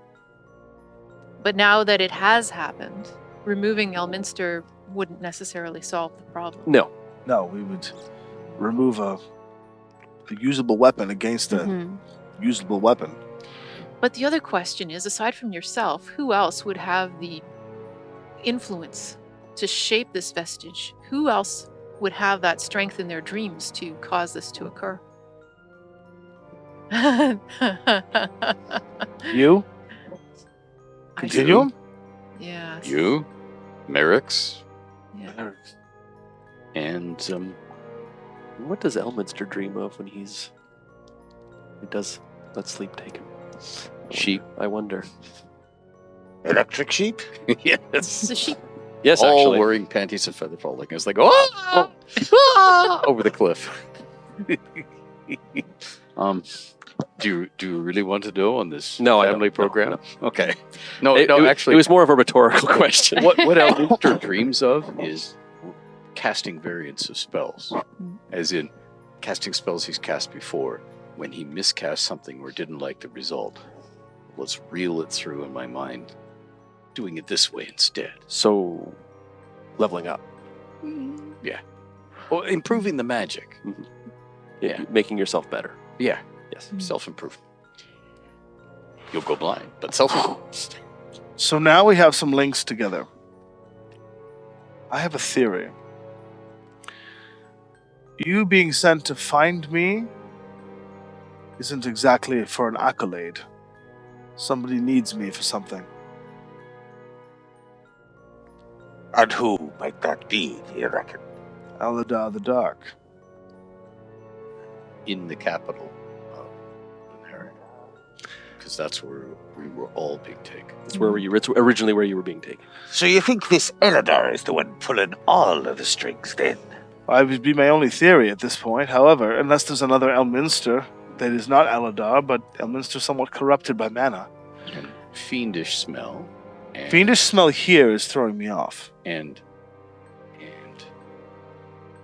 But now that it has happened, removing Elminster wouldn't necessarily solve the problem. No. no, we would remove a usable weapon against a usable weapon. But the other question is, aside from yourself, who else would have the influence to shape this vestige? Who else would have that strength in their dreams to cause this to occur? You? I Continuum? Yes. You, Merrick's, Yeah. and What does Elminster dream of when he does let sleep take him? sheep. I wonder. Electric sheep? It's Yes. a sheep. Yes, All actually. wearing panties and feather falling. It's like, oh, over the cliff. Do you really want to know on this No, I family don't. program? No. Okay. No, it actually, was more of a rhetorical question. what Elminster dreams of is casting variants of spells, as in casting spells he's cast before. When he miscast something or didn't like the result, let's reel it through in my mind, doing it this way instead. So, leveling up. Yeah. Well, improving the magic. Yeah. Making yourself better. Yeah. Yes. Self-improvement. You'll go blind, but self-improvement. So now we have some links together. I have a theory. You being sent to find me isn't exactly for an accolade. Somebody needs me for something. And who might that be, do you reckon? Aladar the Dark. In the capital of America. Because that's where we were all being taken. That's where it's originally where you were being taken. So you think this Eladar is the one pulling all of the strings then? I would be my only theory at this point. However, unless there's another Elminster that is not Aladar, but Elminster somewhat corrupted by mana. And fiendish smell. And, Fiendish smell here is throwing me off. And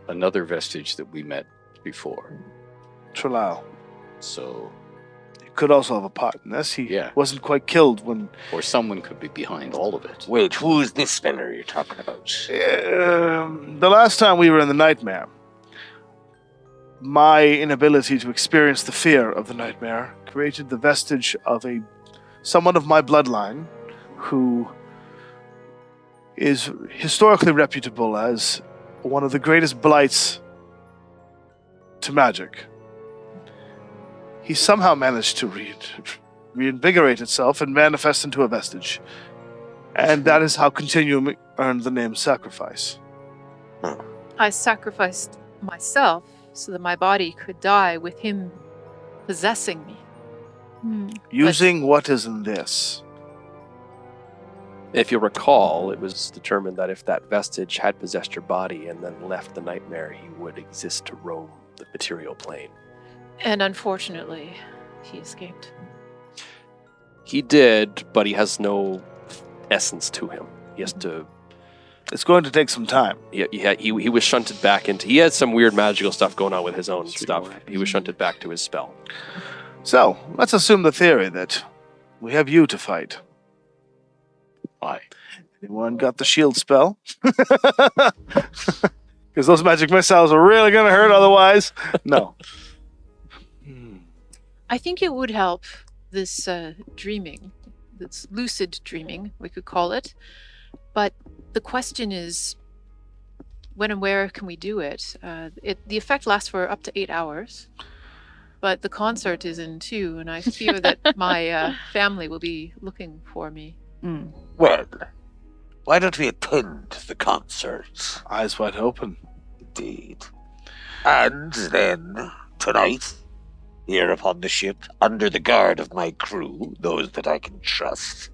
another vestige that we met before. Trelao. So, He could also have a part in this. He Yeah. wasn't quite killed when... or someone could be behind all of it. Wait, who's this fella you're talking about? The last time we were in the nightmare, my inability to experience the fear of the nightmare created the vestige of someone of my bloodline who is historically reputable as one of the greatest blights to magic. He somehow managed to reinvigorate itself and manifest into a vestige. And that is how Continuum earned the name Sacrifice. I sacrificed myself so that my body could die with him possessing me. Using what is in this. If you recall, it was determined that if that vestige had possessed your body and then left the nightmare, he would exist to roam the material plane. And unfortunately, he escaped. He did, but he has no essence to him. He has to. It's going to take some time. He was shunted back into. He had some weird magical stuff going on with his own stuff. He was shunted back to his spell. So, let's assume the theory that we have you to fight. Why? Anyone got the shield spell? Because those magic missiles are really going to hurt otherwise. No. I think it would help this dreaming, this lucid dreaming, we could call it. But the question is, when and where can we do it? The effect lasts for up to 8 hours, but the concert is in 2, and I fear that my family will be looking for me. Well, why don't we attend the concert? Eyes wide open. Indeed. And then, tonight, here upon the ship, under the guard of my crew, those that I can trust,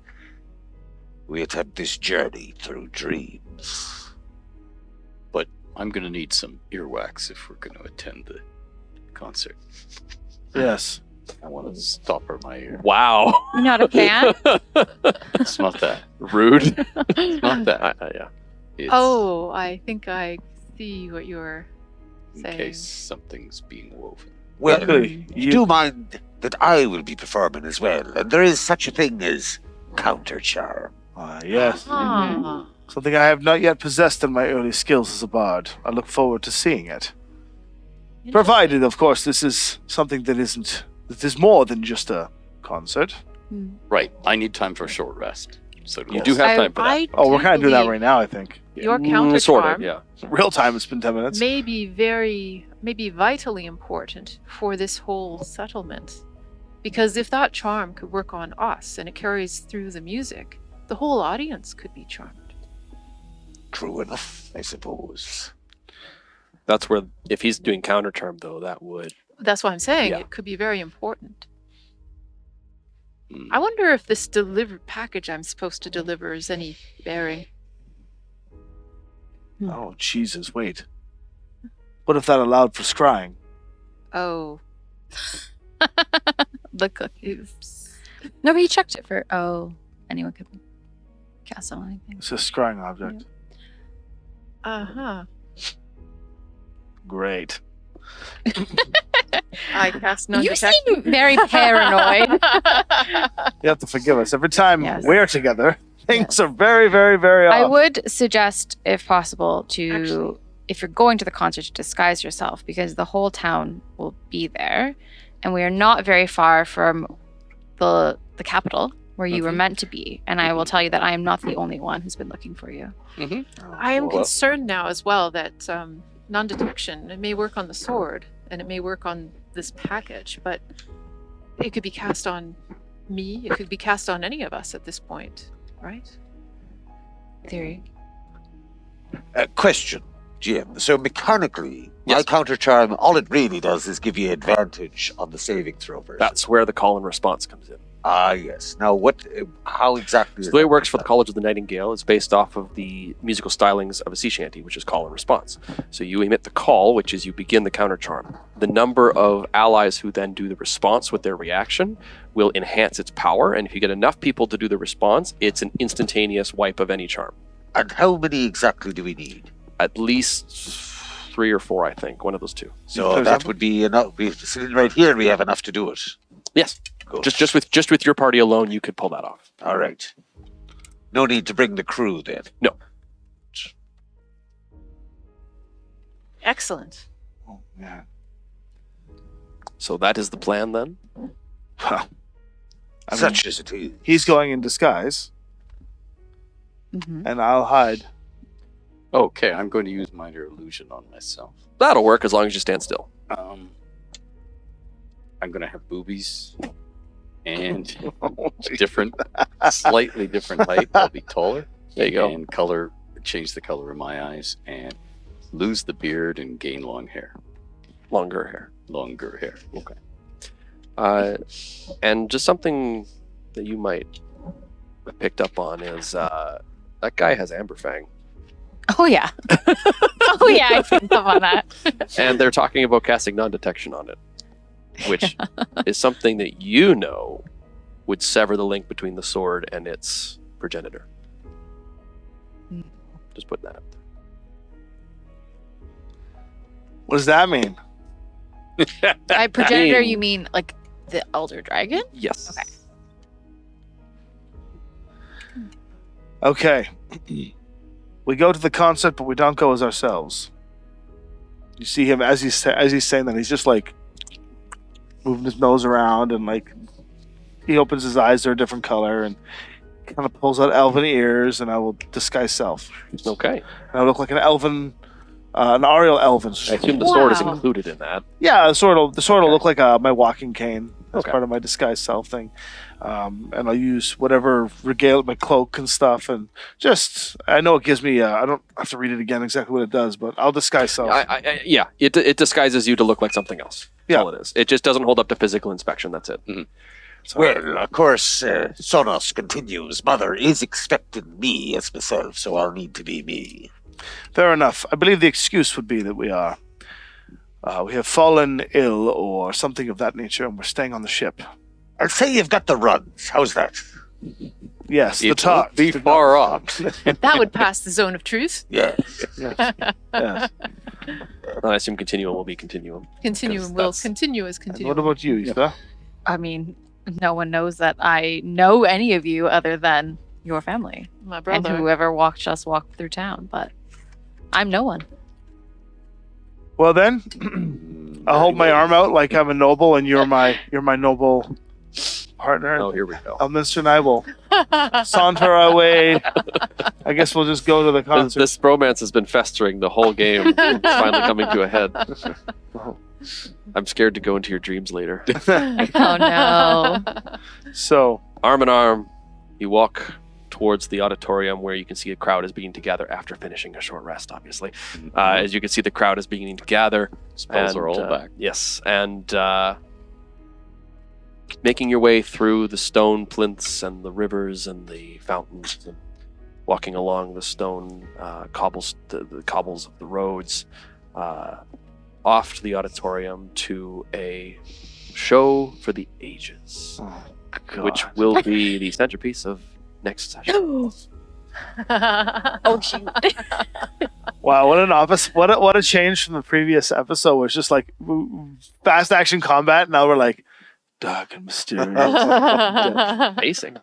we attempt this journey through dreams. But I'm going to need some earwax if we're going to attend the concert. Yes. I want to stopper my ear. Wow. You're not a fan? It's not that. Rude. It's not that. Yeah. It's Oh, I think I see what you're in saying. case something's being woven. Well, Luckily, do mind that I will be performing as well, and there is such a thing as counter charm. Yes. Ah. Something I have not yet possessed in my early skills as a bard. I look forward to seeing it. Provided, of course, this is something that is more than just a concert. Right. I need time for a short rest. So do You all. do have time for that. I Oh, we're do kind of doing that believe right now, I think. Your counter Sort charm of, yeah. Real time, it's been 10 minutes. may be vitally important for this whole settlement. Because if that charm could work on us and it carries through the music, the whole audience could be charmed. True enough, I suppose. That's where, if he's doing counter charm, though, that would. That's what I'm saying. Yeah. It could be very important. Mm. I wonder if this delivered package I'm supposed to deliver is any bearing. Oh, Jesus, wait. What if that allowed for scrying? Oh. The cookies. Oops. No, but he checked it for. Anyone could cast on anything. It's a scrying object. Uh-huh. Great. I cast You non-detection. seem very paranoid. You have to forgive us. Every time Yes. we're together, things are very, very, very off. I would suggest, if possible, to Actually- if you're going to the concert, to disguise yourself, because the whole town will be there, and we are not very far from the capital where you were meant to be. And I will tell you that I am not the only one who's been looking for you. I am Well- concerned now as well that non-detection, it may work on the sword and it may work on this package, but it could be cast on me, it could be cast on any of us at this point, right? Theory. Question, Jim. So mechanically, my Yes. counter charm, all it really does is give you advantage on the saving throw version. That's where the call and response comes in. Ah, yes. Now, how exactly So is the way it that works for the done? College of the Nightingale is based off of the musical stylings of a sea shanty, which is call and response. So you emit the call, which is you begin the counter charm. The number of allies who then do the response with their reaction will enhance its power, and if you get enough people to do the response, it's an instantaneous wipe of any charm. And how many exactly do we need? At least 3 or 4, I think, one of those two. So that would be enough. Sitting right here, we have enough to do it. Yes, Good. just with your party alone, you could pull that off. All right. No need to bring the crew then. No. Excellent. Oh, yeah. So that is the plan then. Well, I mean, Such as it is. he's going in disguise, Mm-hmm. and I'll hide. Okay, I'm going to use minor illusion on myself. That'll work as long as you stand still. I'm going to have boobies and slightly different height. I'll be taller. There you go. And change the color of my eyes and lose the beard and gain longer hair. Longer hair. Okay. And just something that you might have picked up on is that guy has Amberfang. Oh yeah. Oh yeah, I picked up on that. And they're talking about casting non-detection on it, which is something that you know would sever the link between the sword and its progenitor. Just putting that up there. What does that mean? By progenitor, you mean like the elder dragon? Yes. Okay. Okay. We go to the concert, but we don't go as ourselves. You see him as he's saying that, he's just like moving his nose around, and like he opens his eyes, they're a different color, and kind of pulls out elven ears, and I will disguise self. Okay. And I look like an elven, an Ariel elven. I assume the sword is Wow. included in that. Yeah, the sword will look like my walking cane as Okay. part of my disguise self thing. And I'll use whatever regale, my cloak and stuff, and just I know it gives me. I don't have to read it again exactly what it does, but I'll disguise self. Yeah, it disguises you to look like something else. That's Yeah. all it is. It just doesn't hold up to physical inspection. That's it. So- Well, of course, Sonos continues. Mother is expecting me as myself, so I'll need to be me. Fair enough. I believe the excuse would be that we have fallen ill or something of that nature, and we're staying on the ship. I'll say you've got the runs. How's that? Yes, the It talk. won't be far off. That would pass the zone of truth. Yes. Yes. I assume continuum will be continuum. Continuum will that's- continue as And continuum. what about you, Ista? I mean, no one knows that I know any of you other than your family My and brother. whoever watched us walk through town. But I'm no one. Well then, I'll hold my arm out like I'm a noble, and you're my noble partner. Oh, here we go. Elminster and I will saunter our way. I guess we'll just go to the concert. This bromance has been festering the whole game. It's finally coming to a head. I'm scared to go into your dreams later. Oh no. So, Arm in arm, you walk towards the auditorium where you can see a crowd is beginning to gather after finishing a short rest, obviously. As you can see, the crowd is beginning to gather. Spells are all back. Yes, and making your way through the stone plinths and the rivers and the fountains, and walking along the stone cobbles, the cobbles of the roads, off to the auditorium to a show for the ages, which will be the centerpiece of next session. Oh shoot. wow, what an opposite! What a change from the previous episode, where it's just like fast action combat. Now we're like dark and mysterious. Pacing.